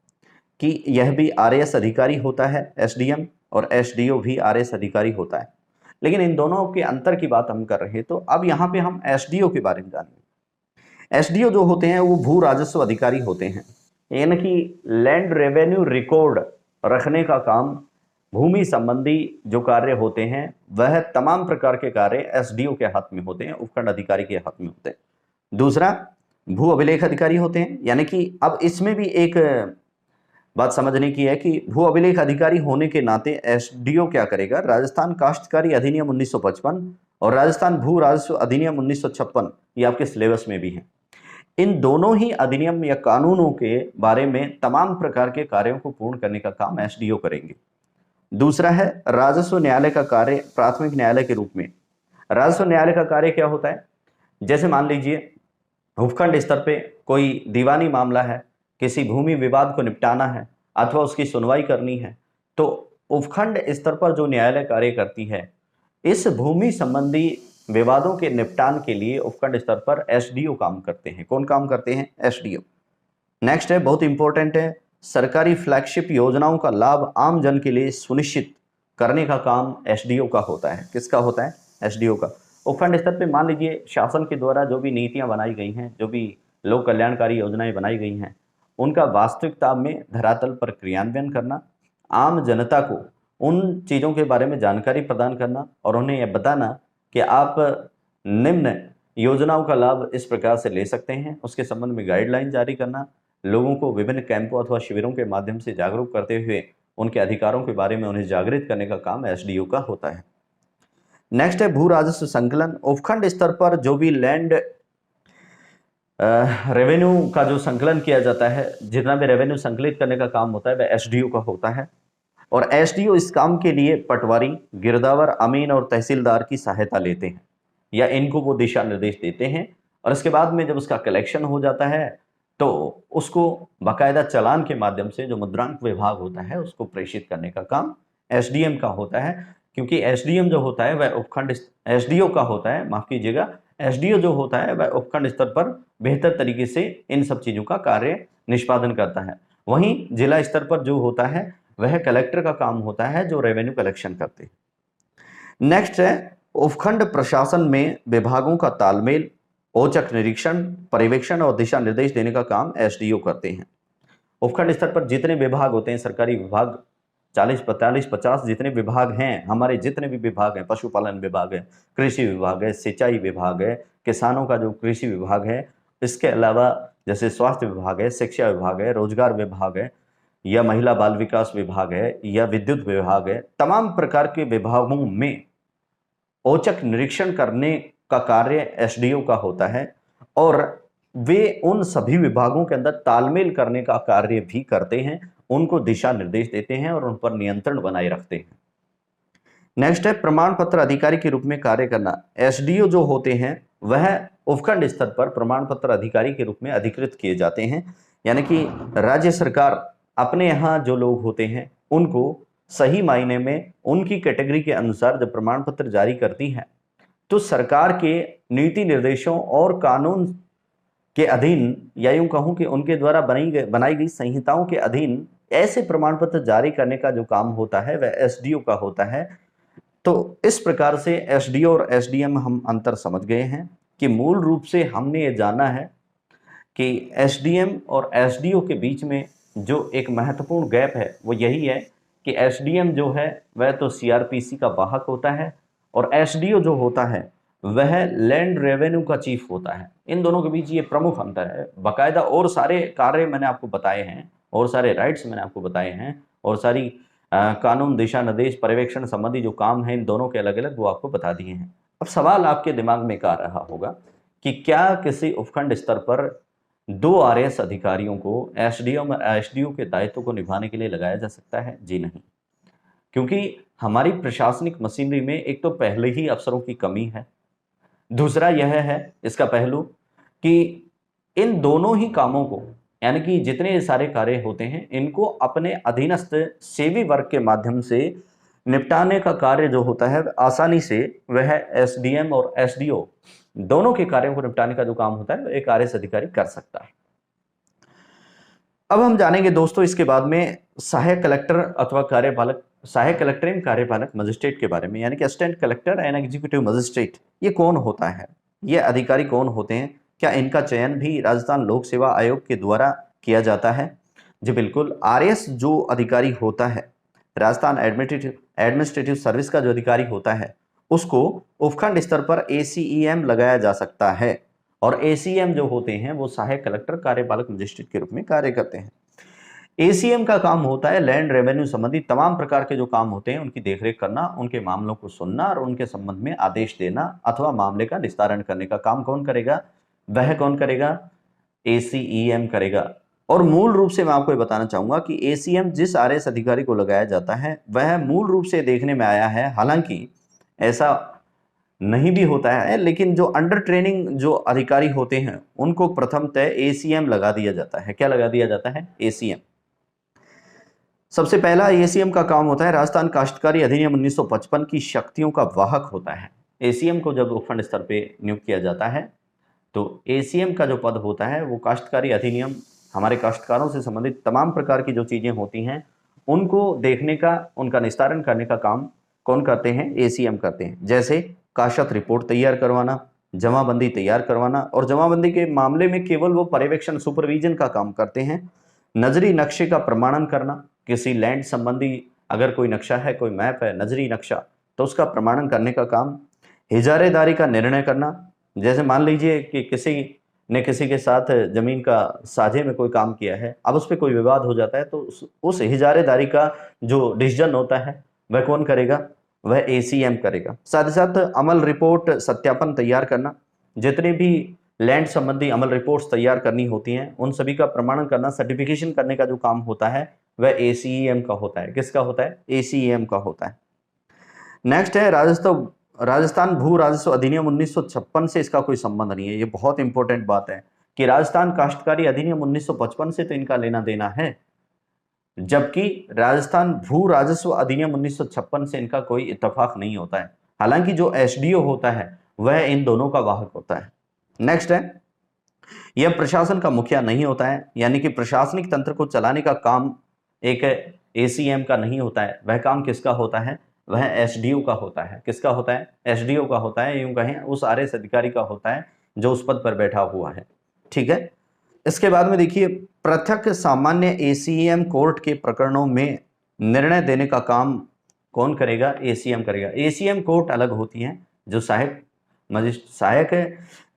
कि यह भी आरएएस अधिकारी होता है एसडीएम, और एसडीओ भी आरएएस अधिकारी होता है, लेकिन इन दोनों के अंतर की बात हम कर रहे हैं। तो अब यहाँ पे हम एसडीओ के बारे में जानेंगे। एसडीओ जो होते हैं वो भू राजस्व अधिकारी होते हैं, यानी कि लैंड रेवेन्यू रिकॉर्ड रखने का काम, भूमि संबंधी जो कार्य होते हैं वह तमाम प्रकार के कार्य एसडीओ के हाथ में होते हैं, उपखंड अधिकारी के हाथ में होते हैं। दूसरा, भू अभिलेख अधिकारी होते हैं, यानी कि अब इसमें भी एक बात समझने की है कि भू अभिलेख अधिकारी होने के नाते एसडीओ क्या करेगा, राजस्थान काश्तकारी अधिनियम 1955 और राजस्थान भू राजस्व अधिनियम 1956, ये आपके सिलेबस में भी है, इन दोनों ही अधिनियम या कानूनों के बारे में तमाम प्रकार के कार्यों को पूर्ण करने का काम एसडीओ करेंगे। दूसरा है राजस्व न्यायालय का कार्य प्राथमिक न्यायालय के रूप में। राजस्व न्यायालय का कार्य क्या होता है, जैसे मान लीजिए उपखंड स्तर पे कोई दीवानी मामला है, किसी भूमि विवाद को निपटाना है अथवा उसकी सुनवाई करनी है, तो उपखंड स्तर पर जो न्यायालय कार्य करती है, इस भूमि संबंधी विवादों के निपटान के लिए उपखंड स्तर पर एसडीओ काम करते हैं। कौन काम करते हैं? एसडीओ। नेक्स्ट है, बहुत इंपॉर्टेंट है, सरकारी फ्लैगशिप योजनाओं का लाभ आम जन के लिए सुनिश्चित करने का काम एसडीओ का होता है। किसका होता है? एसडीओ का। उपखंड स्तर पे मान लीजिए शासन के द्वारा जो भी नीतियां बनाई गई हैं, जो भी लोक कल्याणकारी योजनाएं बनाई गई हैं, उनका वास्तविकता में धरातल पर क्रियान्वयन करना, आम जनता को उन चीज़ों के बारे में जानकारी प्रदान करना और उन्हें यह बताना कि आप निम्न योजनाओं का लाभ इस प्रकार से ले सकते हैं, उसके संबंध में गाइडलाइन जारी करना, लोगों को विभिन्न कैंपों अथवा शिविरों के माध्यम से जागरूक करते हुए उनके अधिकारों के बारे में उन्हें जागृत करने का काम एसडीओ का होता है। नेक्स्ट है भू राजस्व संकलन। उपखंड स्तर पर जो भी लैंड रेवेन्यू का जो संकलन किया जाता है, जितना भी रेवेन्यू संकलित करने का काम होता है वह एसडीओ का होता है। और एसडीओ इस काम के लिए पटवारी, गिरदावर, अमीन और तहसीलदार की सहायता लेते हैं या इनको वो दिशा निर्देश देते हैं। और इसके बाद में जब उसका कलेक्शन हो जाता है तो उसको बाकायदा चालान के माध्यम से जो मुद्रांक विभाग होता है उसको प्रेषित करने का काम एसडीएम का होता है। क्योंकि एसडीएम जो होता है वह उपखंड एसडीओ का होता है, माफ कीजिएगा, एसडीओ जो होता है वह उपखंड स्तर पर बेहतर तरीके से इन सब चीजों का कार्य निष्पादन करता है। वहीं जिला स्तर पर जो होता है वह कलेक्टर का काम होता है जो रेवेन्यू कलेक्शन करते हैं। नेक्स्ट है उपखंड प्रशासन में विभागों का तालमेल, औचक निरीक्षण, पर्यवेक्षण और दिशा निर्देश देने का काम एसडीओ करते हैं। उपखंड स्तर पर जितने विभाग होते हैं, सरकारी विभाग 40, 45, 50 जितने विभाग हैं, हमारे जितने भी विभाग हैं, पशुपालन विभाग है, कृषि विभाग है, सिंचाई विभाग है, किसानों का जो कृषि विभाग है, इसके अलावा जैसे स्वास्थ्य विभाग है, शिक्षा विभाग है, रोजगार विभाग है, या महिला बाल विकास विभाग है, या विद्युत विभाग है, तमाम प्रकार के विभागों में औचक निरीक्षण करने का कार्य एसडीओ का होता है और वे उन सभी विभागों के अंदर तालमेल करने का कार्य भी करते हैं, उनको दिशा निर्देश देते हैं और उन पर नियंत्रण बनाए रखते हैं। नेक्स्ट है प्रमाण पत्र अधिकारी के रूप में कार्य करना। एसडीओ जो होते हैं वह उपखंड स्तर पर प्रमाण पत्र अधिकारी के रूप में अधिकृत किए जाते हैं, यानी कि राज्य सरकार अपने यहाँ जो लोग होते हैं उनको सही मायने में उनकी कैटेगरी के अनुसार जब प्रमाण पत्र जारी करती है तो सरकार के नीति निर्देशों और कानून के अधीन, या यूं कहूं कि उनके द्वारा बनाई गई संहिताओं के अधीन ऐसे प्रमाण पत्र जारी करने का जो काम होता है वह एसडीओ का होता है। तो इस प्रकार से एसडीओ और एसडीएम हम अंतर समझ गए हैं कि मूल रूप से हमने ये जाना है कि एसडीएम और एसडीओ के बीच में जो एक महत्वपूर्ण गैप है वो यही है कि एसडीएम जो है वह तो सीआरपीसी का वाहक होता है और एसडीओ जो होता है वह लैंड रेवेन्यू का चीफ होता है। इन दोनों के बीच ये प्रमुख अंतर है। बाकायदा और सारे कार्य मैंने आपको बताए हैं, और सारे राइट्स मैंने आपको बताए हैं, और सारी कानून, दिशा निर्देश, पर्यवेक्षण संबंधी जो काम है इन दोनों के अलग अलग वो आपको बता दिए हैं। अब सवाल आपके दिमाग में क्या आ रहा होगा कि क्या किसी उपखंड स्तर पर 2 आरएएस अधिकारियों को एसडीओ के दायित्व को निभाने के लिए लगाया जा सकता है? जी नहीं, क्योंकि हमारी प्रशासनिक मशीनरी में एक तो पहले ही अफसरों की कमी है, दूसरा यह है इसका पहलू कि इन दोनों ही कामों को, यानी कि जितने सारे कार्य होते हैं इनको अपने अधीनस्थ सेवी वर्ग के माध्यम से निपटाने का कार्य जो होता है आसानी से वह एसडीएम और एसडीओ दोनों के कार्यों को निपटाने का जो काम होता है एक आरएएस अधिकारी कर सकता है। अब हम जानेंगे दोस्तों इसके बाद में सहायक कलेक्टर अथवा कार्यपालक, सहायक कलेक्टर एवं कार्यपालक मजिस्ट्रेट के बारे में, यानी कि assistant collector and executive magistrate, ये कौन होता है, ये अधिकारी कौन होते हैं, क्या इनका चयन भी राजस्थान लोक सेवा आयोग के द्वारा किया जाता है? जी बिल्कुल। आरएएस जो अधिकारी होता है, राजस्थान एडमिनिस्ट्रेटिव सर्विस का जो अधिकारी होता है, उसको उपखंड स्तर पर एसीईएम लगाया जा सकता है और एसीएम जो होते हैं वो सहायक कलेक्टर कार्यपालक मजिस्ट्रेट के रूप में कार्य करते हैं। एसीएम का काम होता है लैंड रेवेन्यू संबंधी तमाम प्रकार के जो काम होते हैं उनकी देखरेख करना, उनके मामलों को सुनना और उनके संबंध में आदेश देना अथवा मामले का निस्तारण करने का काम कौन करेगा? वह कौन करेगा? एसीईएम करेगा। और मूल रूप से मैं आपको ये बताना चाहूंगा कि एसीएम जिस आरएएस अधिकारी को लगाया जाता है वह मूल रूप से देखने में आया है, हालांकि ऐसा नहीं भी होता है, लेकिन जो अंडर ट्रेनिंग जो अधिकारी होते हैं उनको प्रथमतः एसीएम लगा दिया जाता है। क्या लगा दिया जाता है? एसीएम। सबसे पहला एसीएम का काम होता है, राजस्थान काश्तकारी अधिनियम 1955 की शक्तियों का वाहक होता है। एसीएम को जब उपखंड स्तर पे नियुक्त किया जाता है तो एसीएम का जो पद होता है वो काश्तकारी अधिनियम, हमारे काश्तकारों से संबंधित तमाम प्रकार की जो चीजें होती हैं उनको देखने का, उनका निस्तारण करने का काम कौन करते हैं? एसीएम करते हैं। जैसे काशत रिपोर्ट तैयार करवाना, जमाबंदी तैयार करवाना, और जमाबंदी के मामले में केवल वो पर्यवेक्षण सुपरविजन का काम करते हैं। नजरी नक्शे का प्रमाणन करना, किसी लैंड संबंधी अगर कोई नक्शा है, कोई मैप है, नजरी नक्शा, तो उसका प्रमाणन करने का काम। इजारेदारी का निर्णय करना, जैसे मान लीजिए कि किसी ने किसी के साथ जमीन का साझे में कोई काम किया है, अब उस पर कोई विवाद हो जाता है तो उस इजारेदारी का जो डिसीजन होता है वह कौन करेगा? वह एसीएम करेगा। साथ ही साथ अमल रिपोर्ट सत्यापन तैयार करना, जितने भी लैंड संबंधी अमल रिपोर्ट्स तैयार करनी होती हैं उन सभी का प्रमाणन करना, सर्टिफिकेशन करने का जो काम होता है वह एसीएम का होता है। किसका होता है? एसीएम का होता है। नेक्स्ट है राजस्थान भू राजस्व अधिनियम 1956 से इसका कोई संबंध नहीं है। ये बहुत इंपॉर्टेंट बात है कि राजस्थान काश्तकारी अधिनियम 1955 से तो इनका लेना देना है, जबकि राजस्थान भू राजस्व अधिनियम 1956 से इनका कोई इत्तेफाक नहीं होता है। हालांकि जो एसडीओ होता है वह इन दोनों का वाहक होता है। नेक्स्ट है, यह प्रशासन का मुखिया नहीं होता है, यानी कि प्रशासनिक तंत्र को चलाने का काम एक एसीएम का नहीं होता है। वह काम किसका होता है? वह एसडीओ का होता है। किसका होता है? एसडीओ का होता है, यूं कहें उस आरएस अधिकारी का होता है जो उस पद पर बैठा हुआ है। ठीक है। इसके बाद में देखिए, पृथक सामान्य एसीएम कोर्ट के प्रकरणों में निर्णय देने का काम कौन करेगा? एसीएम करेगा। एसीएम कोर्ट अलग होती हैं, जो सहायक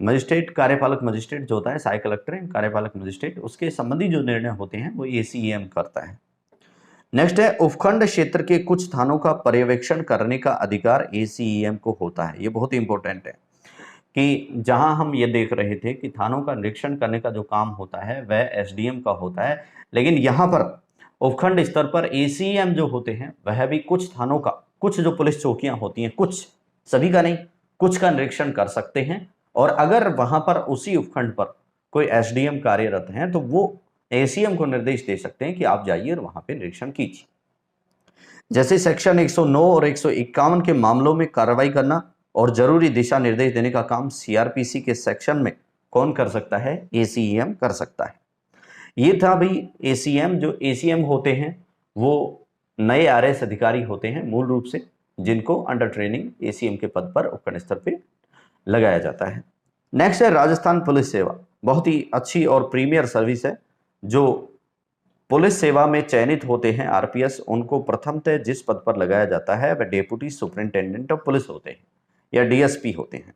मजिस्ट्रेट, कार्यपालक मजिस्ट्रेट जो होता है, सहायक कलेक्टर है, कार्यपालक मजिस्ट्रेट, उसके संबंधी जो निर्णय होते हैं वो एसीएम करता है। नेक्स्ट है, उपखंड क्षेत्र के कुछ थानों का पर्यवेक्षण करने का अधिकार एसीएम को होता है। ये बहुत इंपॉर्टेंट है कि जहां हम ये देख रहे थे कि थानों का निरीक्षण करने का जो काम होता है वह एसडीएम का होता है, लेकिन यहाँ पर उपखंड स्तर पर एसीएम जो होते हैं वह भी कुछ थानों का, कुछ जो पुलिस चौकियां होती हैं, कुछ, सभी का नहीं, कुछ का निरीक्षण कर सकते हैं। और अगर वहां पर उसी उपखंड पर कोई एसडीएम कार्यरत हैं तो वो एसीएम को निर्देश दे सकते हैं कि आप जाइए और वहां पे निरीक्षण कीजिए। जैसे सेक्शन 109 और 151 के मामलों में कार्रवाई करना और जरूरी दिशा निर्देश देने का काम सीआरपीसी के सेक्शन में कौन कर सकता है? एसीएम कर सकता है। ये था भाई एसीएम। जो एसीएम होते हैं वो नए आरएस अधिकारी होते हैं मूल रूप से, जिनको अंडर ट्रेनिंग एसीएम के पद पर उपखंड स्तर पे लगाया जाता है। नेक्स्ट है राजस्थान पुलिस सेवा। बहुत ही अच्छी और प्रीमियर सर्विस है। जो पुलिस सेवा में चयनित होते हैं आरपीएस, उनको प्रथमतः जिस पद पर लगाया जाता है वह डेप्यूटी सुपरिंटेंडेंट ऑफ पुलिस होते हैं या डीएसपी होते हैं,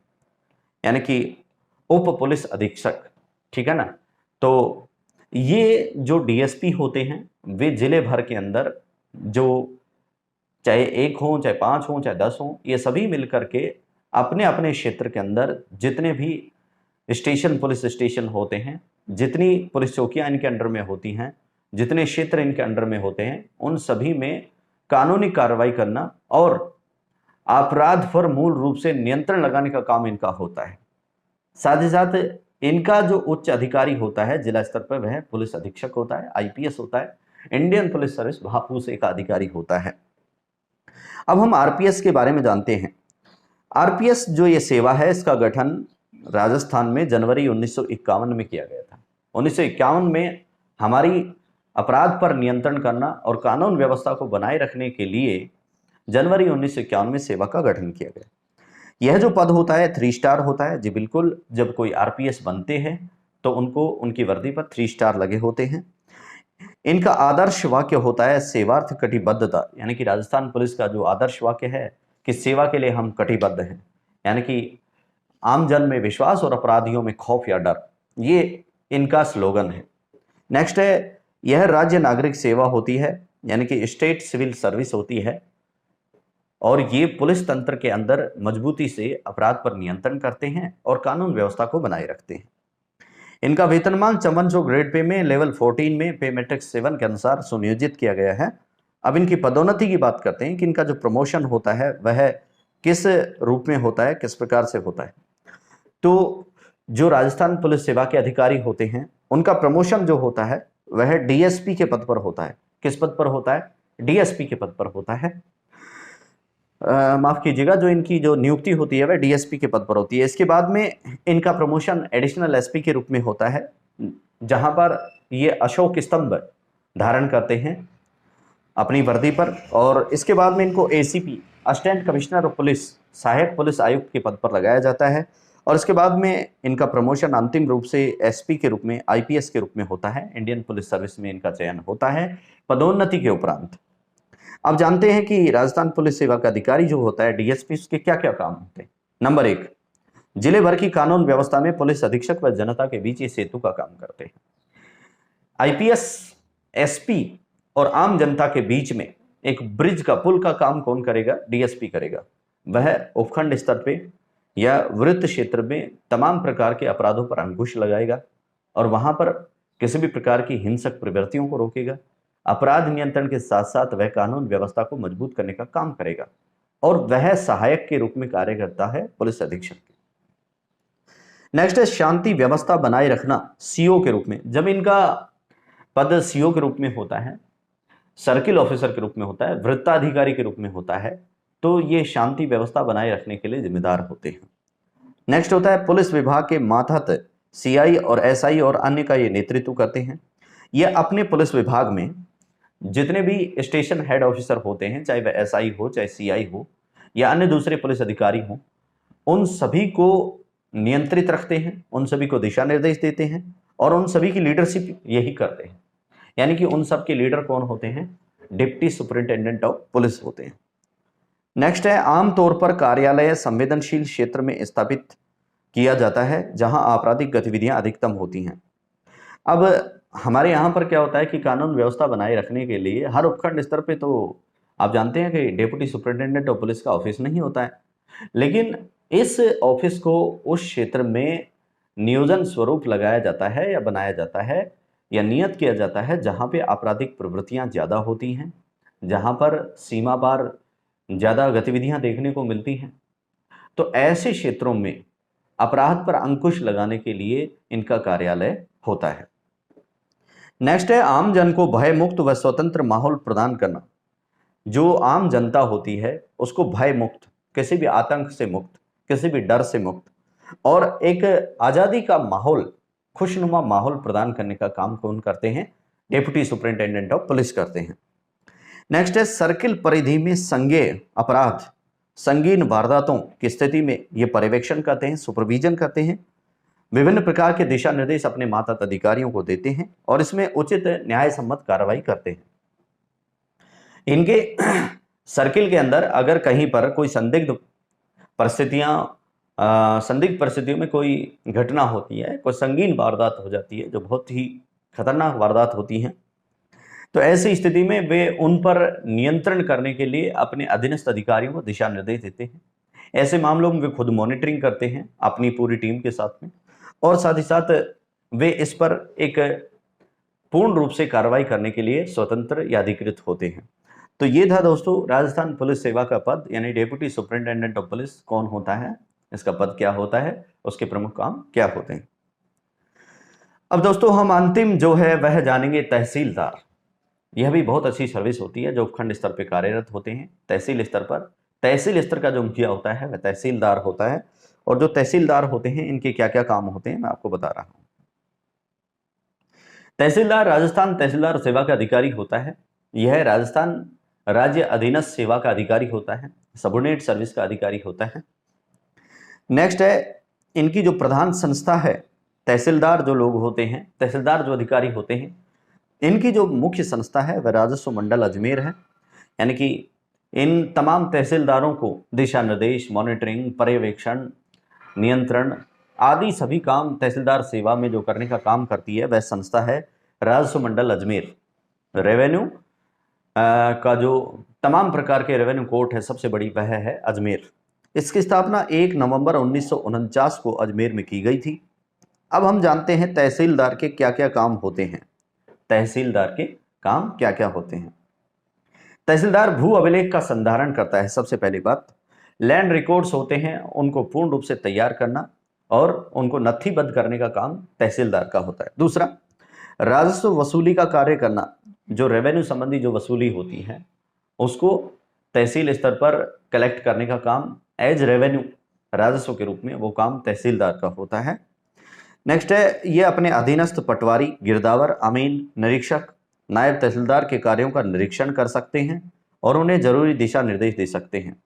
यानी कि उप पुलिस अधीक्षक। ठीक है ना। तो ये जो डीएसपी होते हैं वे जिले भर के अंदर, जो चाहे 1 हो, चाहे 5 हो, चाहे 10 हो, ये सभी मिलकर के अपने अपने क्षेत्र के अंदर जितने भी स्टेशन, पुलिस स्टेशन होते हैं, जितनी पुलिस चौकियां इनके अंडर में होती हैं, जितने क्षेत्र इनके अंडर में होते हैं, उन सभी में कानूनी कार्रवाई करना और अपराध पर मूल रूप से नियंत्रण लगाने का काम इनका होता है। साथ ही साथ इनका जो उच्च अधिकारी होता है जिला स्तर पर वह पुलिस अधीक्षक होता है, आईपीएस होता है, इंडियन पुलिस सर्विस भापूसे का अधिकारी होता है। अब हम आरपीएस के बारे में जानते हैं। आरपीएस जो ये सेवा है, इसका गठन राजस्थान में जनवरी 1951 में किया गया था। 1951 में हमारी अपराध पर नियंत्रण करना और कानून व्यवस्था को बनाए रखने के लिए जनवरी 1951 में सेवा का गठन किया गया। यह जो पद होता है 3 स्टार होता है जी, बिल्कुल। जब कोई आरपीएस बनते हैं तो उनको उनकी वर्दी पर 3 स्टार लगे होते हैं। इनका आदर्श वाक्य होता है सेवार्थ कटिबद्धता, यानी कि राजस्थान पुलिस का जो आदर्श वाक्य है कि सेवा के लिए हम कटिबद्ध हैं, यानी कि आम जन में विश्वास और अपराधियों में खौफ या डर, ये इनका स्लोगन है। नेक्स्ट है, यह राज्य नागरिक सेवा होती है, यानी कि स्टेट सिविल सर्विस होती है, और ये पुलिस तंत्र के अंदर मजबूती से अपराध पर नियंत्रण करते हैं और कानून व्यवस्था को बनाए रखते हैं। इनका वेतनमान 54 ग्रेड पे में लेवल 14 में पे मैट्रिक्स 7 के अनुसार सुनियोजित किया गया है। अब इनकी पदोन्नति की बात करते हैं कि इनका जो प्रमोशन होता है वह किस रूप में होता है, किस प्रकार से होता है। तो जो राजस्थान पुलिस सेवा के अधिकारी होते हैं उनका प्रमोशन जो होता है वह डीएसपी के पद पर होता है। किस पद पर होता है? डीएसपी के पद पर होता है। माफ कीजिएगा, जो इनकी जो नियुक्ति होती है वह डीएसपी के पद पर होती है। इसके बाद में इनका प्रमोशन एडिशनल एसपी के रूप में होता है, जहां पर ये अशोक स्तंभ धारण करते हैं अपनी वर्दी पर। और इसके बाद में इनको ACP assistant commissioner of police, सहायक पुलिस आयुक्त के पद पर लगाया जाता है। और इसके बाद में इनका प्रमोशन अंतिम रूप से एसपी के रूप में, आईपीएस के रूप में होता है। इंडियन पुलिस सर्विस में इनका चयन होता है पदोन्नति के उपरांत। अब जानते हैं कि राजस्थान पुलिस सेवा का अधिकारी जो होता है डीएसपी, उसके क्या क्या काम होते हैं। नंबर 1, जिले भर की कानून व्यवस्था में पुलिस अधीक्षक व जनता के बीच ये सेतु का काम करते हैं। आईपीएस, एसपी और आम जनता के बीच में एक ब्रिज का, पुल का काम कौन करेगा? डीएसपी करेगा। वह उपखंड स्तर पे या वृत्त क्षेत्र में तमाम प्रकार के अपराधों पर अंकुश लगाएगा और वहां पर किसी भी प्रकार की हिंसक प्रवृत्तियों को रोकेगा। अपराध नियंत्रण के साथ साथ वह कानून व्यवस्था को मजबूत करने का काम करेगा और वह सहायक के रूप में कार्य करता है पुलिस अधीक्षक के। नेक्स्ट है शांति व्यवस्था बनाए रखना, सीओ के रूप में। जब इनका पद सीओ के रूप में होता है, सर्किल ऑफिसर के रूप में होता है, वृत्ताधिकारी के रूप में होता है, तो ये शांति व्यवस्था बनाए रखने के लिए जिम्मेदार होते हैं। नेक्स्ट होता है पुलिस विभाग के मातहत सीआई और एसआई और अन्य का ये नेतृत्व करते हैं। ये अपने पुलिस विभाग में जितने भी स्टेशन हेड ऑफिसर होते हैं, चाहे वह एसआई हो, चाहे सीआई हो या अन्य दूसरे पुलिस अधिकारी हो, उन सभी को नियंत्रित रखते हैं, उन सभी को दिशा निर्देश देते हैं और उन सभी की लीडरशिप यही करते हैं। यानी कि उन सब के लीडर कौन होते हैं? डिप्टी सुपरिंटेंडेंट ऑफ पुलिस होते हैं। नेक्स्ट है आमतौर पर कार्यालय संवेदनशील क्षेत्र में स्थापित किया जाता है जहां आपराधिक गतिविधियां अधिकतम होती हैं। अब हमारे यहाँ पर क्या होता है कि कानून व्यवस्था बनाए रखने के लिए हर उपखंड स्तर पे तो आप जानते हैं कि डिप्टी सुपरिंटेंडेंट ऑफ पुलिस का ऑफिस नहीं होता है, लेकिन इस ऑफिस को उस क्षेत्र में नियोजन स्वरूप लगाया जाता है या बनाया जाता है या नियत किया जाता है जहाँ पे आपराधिक प्रवृत्तियाँ ज़्यादा होती हैं, जहाँ पर सीमा पार ज़्यादा गतिविधियाँ देखने को मिलती हैं। तो ऐसे क्षेत्रों में अपराध पर अंकुश लगाने के लिए इनका कार्यालय होता है। नेक्स्ट है आम जन को भय मुक्त व स्वतंत्र माहौल प्रदान करना। जो आम जनता होती है उसको भय मुक्त, किसी भी आतंक से मुक्त, किसी भी डर से मुक्त और एक आज़ादी का माहौल, खुशनुमा माहौल प्रदान करने का काम कौन करते हैं? डिप्टी सुपरिंटेंडेंट ऑफ पुलिस करते हैं। नेक्स्ट है सर्किल परिधि में संज्ञेय अपराध, संगीन वारदातों की स्थिति में ये पर्यवेक्षण करते हैं, सुपरविजन करते हैं, विभिन्न प्रकार के दिशा निर्देश अपने मातहत अधिकारियों को देते हैं और इसमें उचित न्याय सम्मत कार्रवाई करते हैं। इनके सर्किल के अंदर अगर कहीं पर कोई संदिग्ध परिस्थितियों में कोई घटना होती है, कोई संगीन वारदात हो जाती है जो बहुत ही खतरनाक वारदात होती हैं, तो ऐसी स्थिति में वे उन पर नियंत्रण करने के लिए अपने अधीनस्थ अधिकारियों को दिशा निर्देश देते हैं। ऐसे मामलों में वे खुद मॉनिटरिंग करते हैं अपनी पूरी टीम के साथ में और साथ ही साथ वे इस पर एक पूर्ण रूप से कार्रवाई करने के लिए स्वतंत्र या अधिकृत होते हैं। तो ये था दोस्तों राजस्थान पुलिस सेवा का पद, यानी डिप्टी सुपरिंटेंडेंट ऑफ पुलिस कौन होता है, इसका पद क्या होता है, उसके प्रमुख काम क्या होते हैं। अब दोस्तों हम अंतिम जो है वह जानेंगे तहसीलदार। यह भी बहुत अच्छी सर्विस होती है जो उपखंड स्तर पर कार्यरत होते हैं। तहसील स्तर पर, तहसील स्तर का जो मुखिया होता है वह तहसीलदार होता है और जो तहसीलदार होते हैं इनके क्या क्या काम होते हैं मैं आपको बता रहा हूं। तहसीलदार राजस्थान तहसीलदार सेवा का अधिकारी होता है। यह राजस्थान राज्य अधीनस्थ सेवा का अधिकारी होता है, सबोर्डिनेट सर्विस का अधिकारी होता है। नेक्स्ट है इनकी जो प्रधान संस्था है, तहसीलदार जो लोग होते हैं, तहसीलदार जो अधिकारी होते हैं, इनकी जो मुख्य संस्था है वह राजस्व मंडल अजमेर है। यानी कि इन तमाम तहसीलदारों को दिशा निर्देश, मॉनिटरिंग, पर्यवेक्षण, नियंत्रण आदि सभी काम तहसीलदार सेवा में जो करने का काम करती है वह संस्था है राजस्व मंडल अजमेर। रेवेन्यू का जो तमाम प्रकार के रेवेन्यू कोर्ट है सबसे बड़ी वह है अजमेर। इसकी स्थापना 1 नवंबर 1949 को अजमेर में की गई थी। अब हम जानते हैं तहसीलदार के क्या क्या काम होते हैं। तहसीलदार के काम क्या क्या होते हैं। तहसीलदार भू अभिलेख का संधारण करता है। सबसे पहली बात, लैंड रिकॉर्ड्स होते हैं उनको पूर्ण रूप से तैयार करना और उनको नथिबद्ध करने का काम तहसीलदार का होता है। दूसरा, राजस्व वसूली का कार्य करना, जो रेवेन्यू संबंधी जो वसूली होती है उसको तहसील स्तर पर कलेक्ट करने का काम एज रेवेन्यू राजस्व के रूप में वो काम तहसीलदार का होता है। नेक्स्ट है, ये अपने अधीनस्थ पटवारी, गिरदावर, अमीन, निरीक्षक, नायब तहसीलदार के कार्यों का निरीक्षण कर सकते हैं और उन्हें जरूरी दिशा निर्देश दे सकते हैं।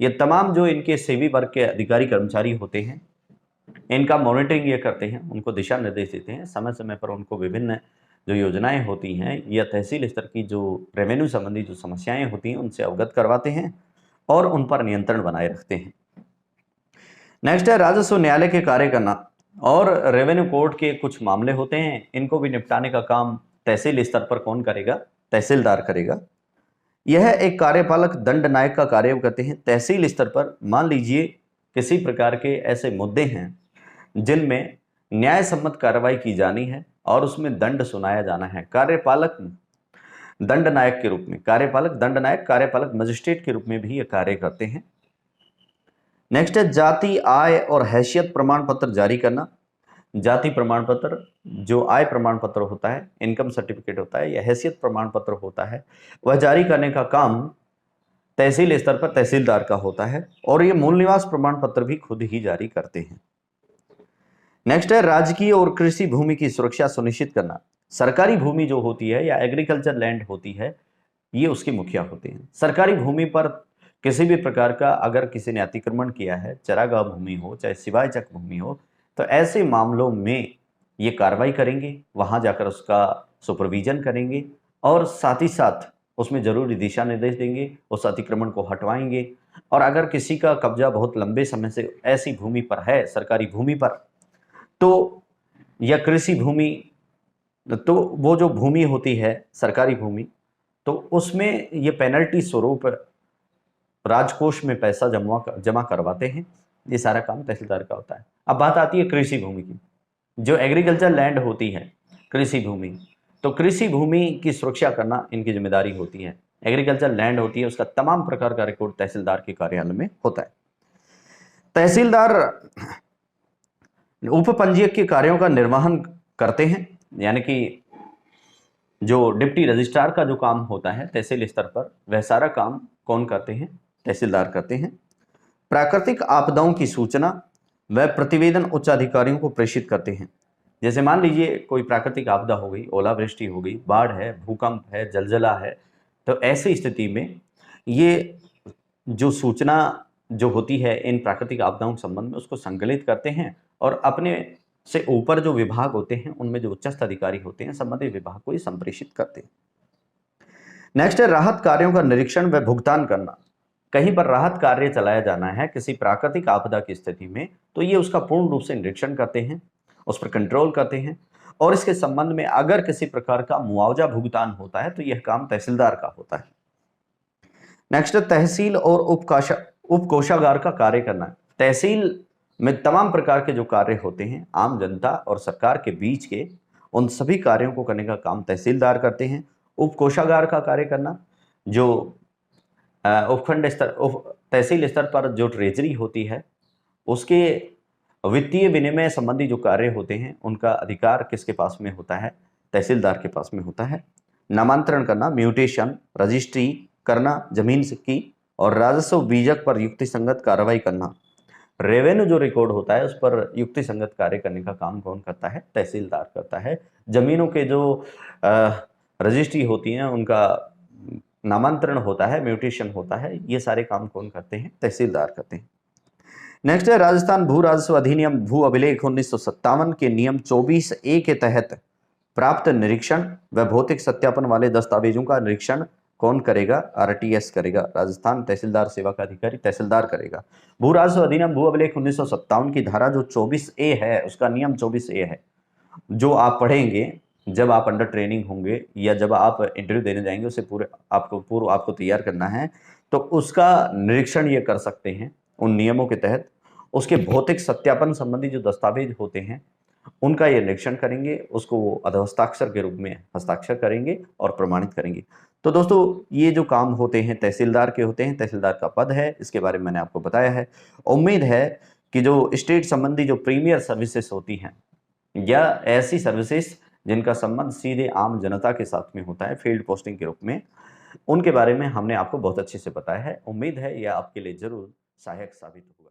ये तमाम जो इनके सेवी वर्ग के अधिकारी कर्मचारी होते हैं इनका मॉनिटरिंग ये करते हैं, उनको दिशा निर्देश देते हैं, समय समय पर उनको विभिन्न जो योजनाएं होती हैं या तहसील स्तर की जो रेवेन्यू संबंधी जो समस्याएं होती हैं उनसे अवगत करवाते हैं और उन पर नियंत्रण बनाए रखते हैं। नेक्स्ट है, राजस्व न्यायालय के कार्य करना और रेवेन्यू कोर्ट के कुछ मामले होते हैं, इनको भी निपटाने का काम तहसील स्तर पर कौन करेगा? तहसीलदार करेगा। यह एक कार्यपालक दंड नायक का कार्य करते हैं। तहसील स्तर पर मान लीजिए किसी प्रकार के ऐसे मुद्दे हैं जिनमें न्याय सम्मत कार्रवाई की जानी है और उसमें दंड सुनाया जाना है, कार्यपालक दंड नायक के रूप में, कार्यपालक दंड नायक, कार्यपालक मजिस्ट्रेट के रूप में भी ये कार्य करते हैं। नेक्स्ट है, जाति, आय और हैसियत प्रमाण पत्र जारी करना। जाति प्रमाण पत्र, जो आय प्रमाण पत्र होता है, इनकम सर्टिफिकेट होता है या हैसियत प्रमाण पत्र होता है, वह जारी करने का काम तहसील स्तर पर तहसीलदार का होता है और ये मूल निवास प्रमाण पत्र भी खुद ही जारी करते हैं। नेक्स्ट है, राजकीय और कृषि भूमि की सुरक्षा सुनिश्चित करना। सरकारी भूमि जो होती है या एग्रीकल्चर लैंड होती है, ये उसके मुखिया होते हैं। सरकारी भूमि पर किसी भी प्रकार का अगर किसी ने अतिक्रमण किया है, चरागाह भूमि हो चाहे सिवायचक भूमि हो, तो ऐसे मामलों में ये कार्रवाई करेंगे, वहां जाकर उसका सुपरविजन करेंगे और साथ ही साथ उसमें जरूरी दिशा निर्देश देंगे, उस अतिक्रमण को हटवाएंगे। और अगर किसी का कब्जा बहुत लंबे समय से ऐसी भूमि पर है, सरकारी भूमि पर, तो या कृषि भूमि, तो वो जो भूमि होती है सरकारी भूमि, तो उसमें ये पेनल्टी स्वरूप राजकोष में पैसा जमा करवाते हैं। ये सारा काम तहसीलदार का होता है। अब बात आती है कृषि भूमि की, जो एग्रीकल्चर लैंड होती है, कृषि भूमि, तो कृषि भूमि की सुरक्षा करना इनकी जिम्मेदारी होती है। एग्रीकल्चर लैंड होती है, उसका तमाम प्रकार का रिकॉर्ड तहसीलदार के कार्यालय में होता है। तहसीलदार उपपंजीयक के कार्यों का निर्वहन करते हैं, यानी कि जो डिप्टी रजिस्ट्रार का जो काम होता है तहसील स्तर पर, वह सारा काम कौन करते हैं? तहसीलदार करते हैं। प्राकृतिक आपदाओं की सूचना व प्रतिवेदन उच्च अधिकारियों को प्रेषित करते हैं। जैसे मान लीजिए कोई प्राकृतिक आपदा हो गई, ओलावृष्टि हो गई, बाढ़ है, भूकंप है, जलजला है, तो ऐसी स्थिति में ये जो सूचना जो होती है इन प्राकृतिक आपदाओं के संबंध में, उसको संकलित करते हैं और अपने से ऊपर जो विभाग होते हैं उनमें जो उच्चस्थ अधिकारी होते हैं संबंधित विभाग को ये संप्रेषित करते हैं। नेक्स्ट है, राहत कार्यों का निरीक्षण व भुगतान करना। कहीं पर राहत कार्य चलाया जाना है किसी प्राकृतिक आपदा की स्थिति में, तो ये उसका पूर्ण रूप से निरीक्षण करते हैं, उस पर कंट्रोल करते हैं और इसके संबंध में अगर किसी प्रकार का मुआवजा भुगतान होता है तो यह काम तहसीलदार का होता है। नेक्स्ट, तहसील और उपकोषागार का कार्य करना। तहसील में तमाम प्रकार के जो कार्य होते हैं आम जनता और सरकार के बीच के, उन सभी कार्यों को करने का काम तहसीलदार करते हैं। उपकोषागार का कार्य करना, जो उपखंड स्तर तहसील स्तर पर जो ट्रेजरी होती है उसके वित्तीय विनिमय संबंधी जो कार्य होते हैं उनका अधिकार किसके पास में होता है? तहसीलदार के पास में होता है। नामांतरण करना, म्यूटेशन, रजिस्ट्री करना जमीन की और राजस्व बीजक पर युक्ति संगत कार्रवाई करना। रेवेन्यू जो रिकॉर्ड होता है उस पर युक्ति संगत कार्य करने का काम कौन करता है? तहसीलदार करता है। जमीनों के जो रजिस्ट्री होती हैं उनका नामांतरण होता है, म्यूटेशन होता है, ये सारे काम कौन करते हैं? तहसीलदार करते हैं। नेक्स्ट है, राजस्थान भू राजस्व अधिनियम भू अभिलेख 1957 के नियम 24A के तहत प्राप्त निरीक्षण व भौतिक सत्यापन वाले दस्तावेजों का निरीक्षण कौन करेगा? RTS करेगा। राजस्थान तहसीलदार सेवा का अधिकारी तहसीलदार करेगा। भू राजस्व अधिनियम भू अभिलेख 1957 की धारा जो 24A है, उसका नियम 24A है, जो आप पढ़ेंगे जब आप अंडर ट्रेनिंग होंगे या जब आप इंटरव्यू देने जाएंगे, उससे पूर्व आपको तैयार करना है, तो उसका निरीक्षण ये कर सकते हैं उन नियमों के तहत। उसके भौतिक सत्यापन संबंधी जो दस्तावेज होते हैं उनका ये निरीक्षण करेंगे, उसको वो अधहस्ताक्षर के रूप में हस्ताक्षर करेंगे और प्रमाणित करेंगे। तो दोस्तों, ये जो काम होते हैं तहसीलदार के होते हैं, तहसीलदार का पद है, इसके बारे में मैंने आपको बताया है। उम्मीद है कि जो स्टेट संबंधी जो प्रीमियर सर्विसेज होती हैं या ऐसी सर्विसेज जिनका संबंध सीधे आम जनता के साथ में होता है फील्ड पोस्टिंग के रूप में, उनके बारे में हमने आपको बहुत अच्छे से बताया है। उम्मीद है यह आपके लिए ज़रूर सहायक साबित हो।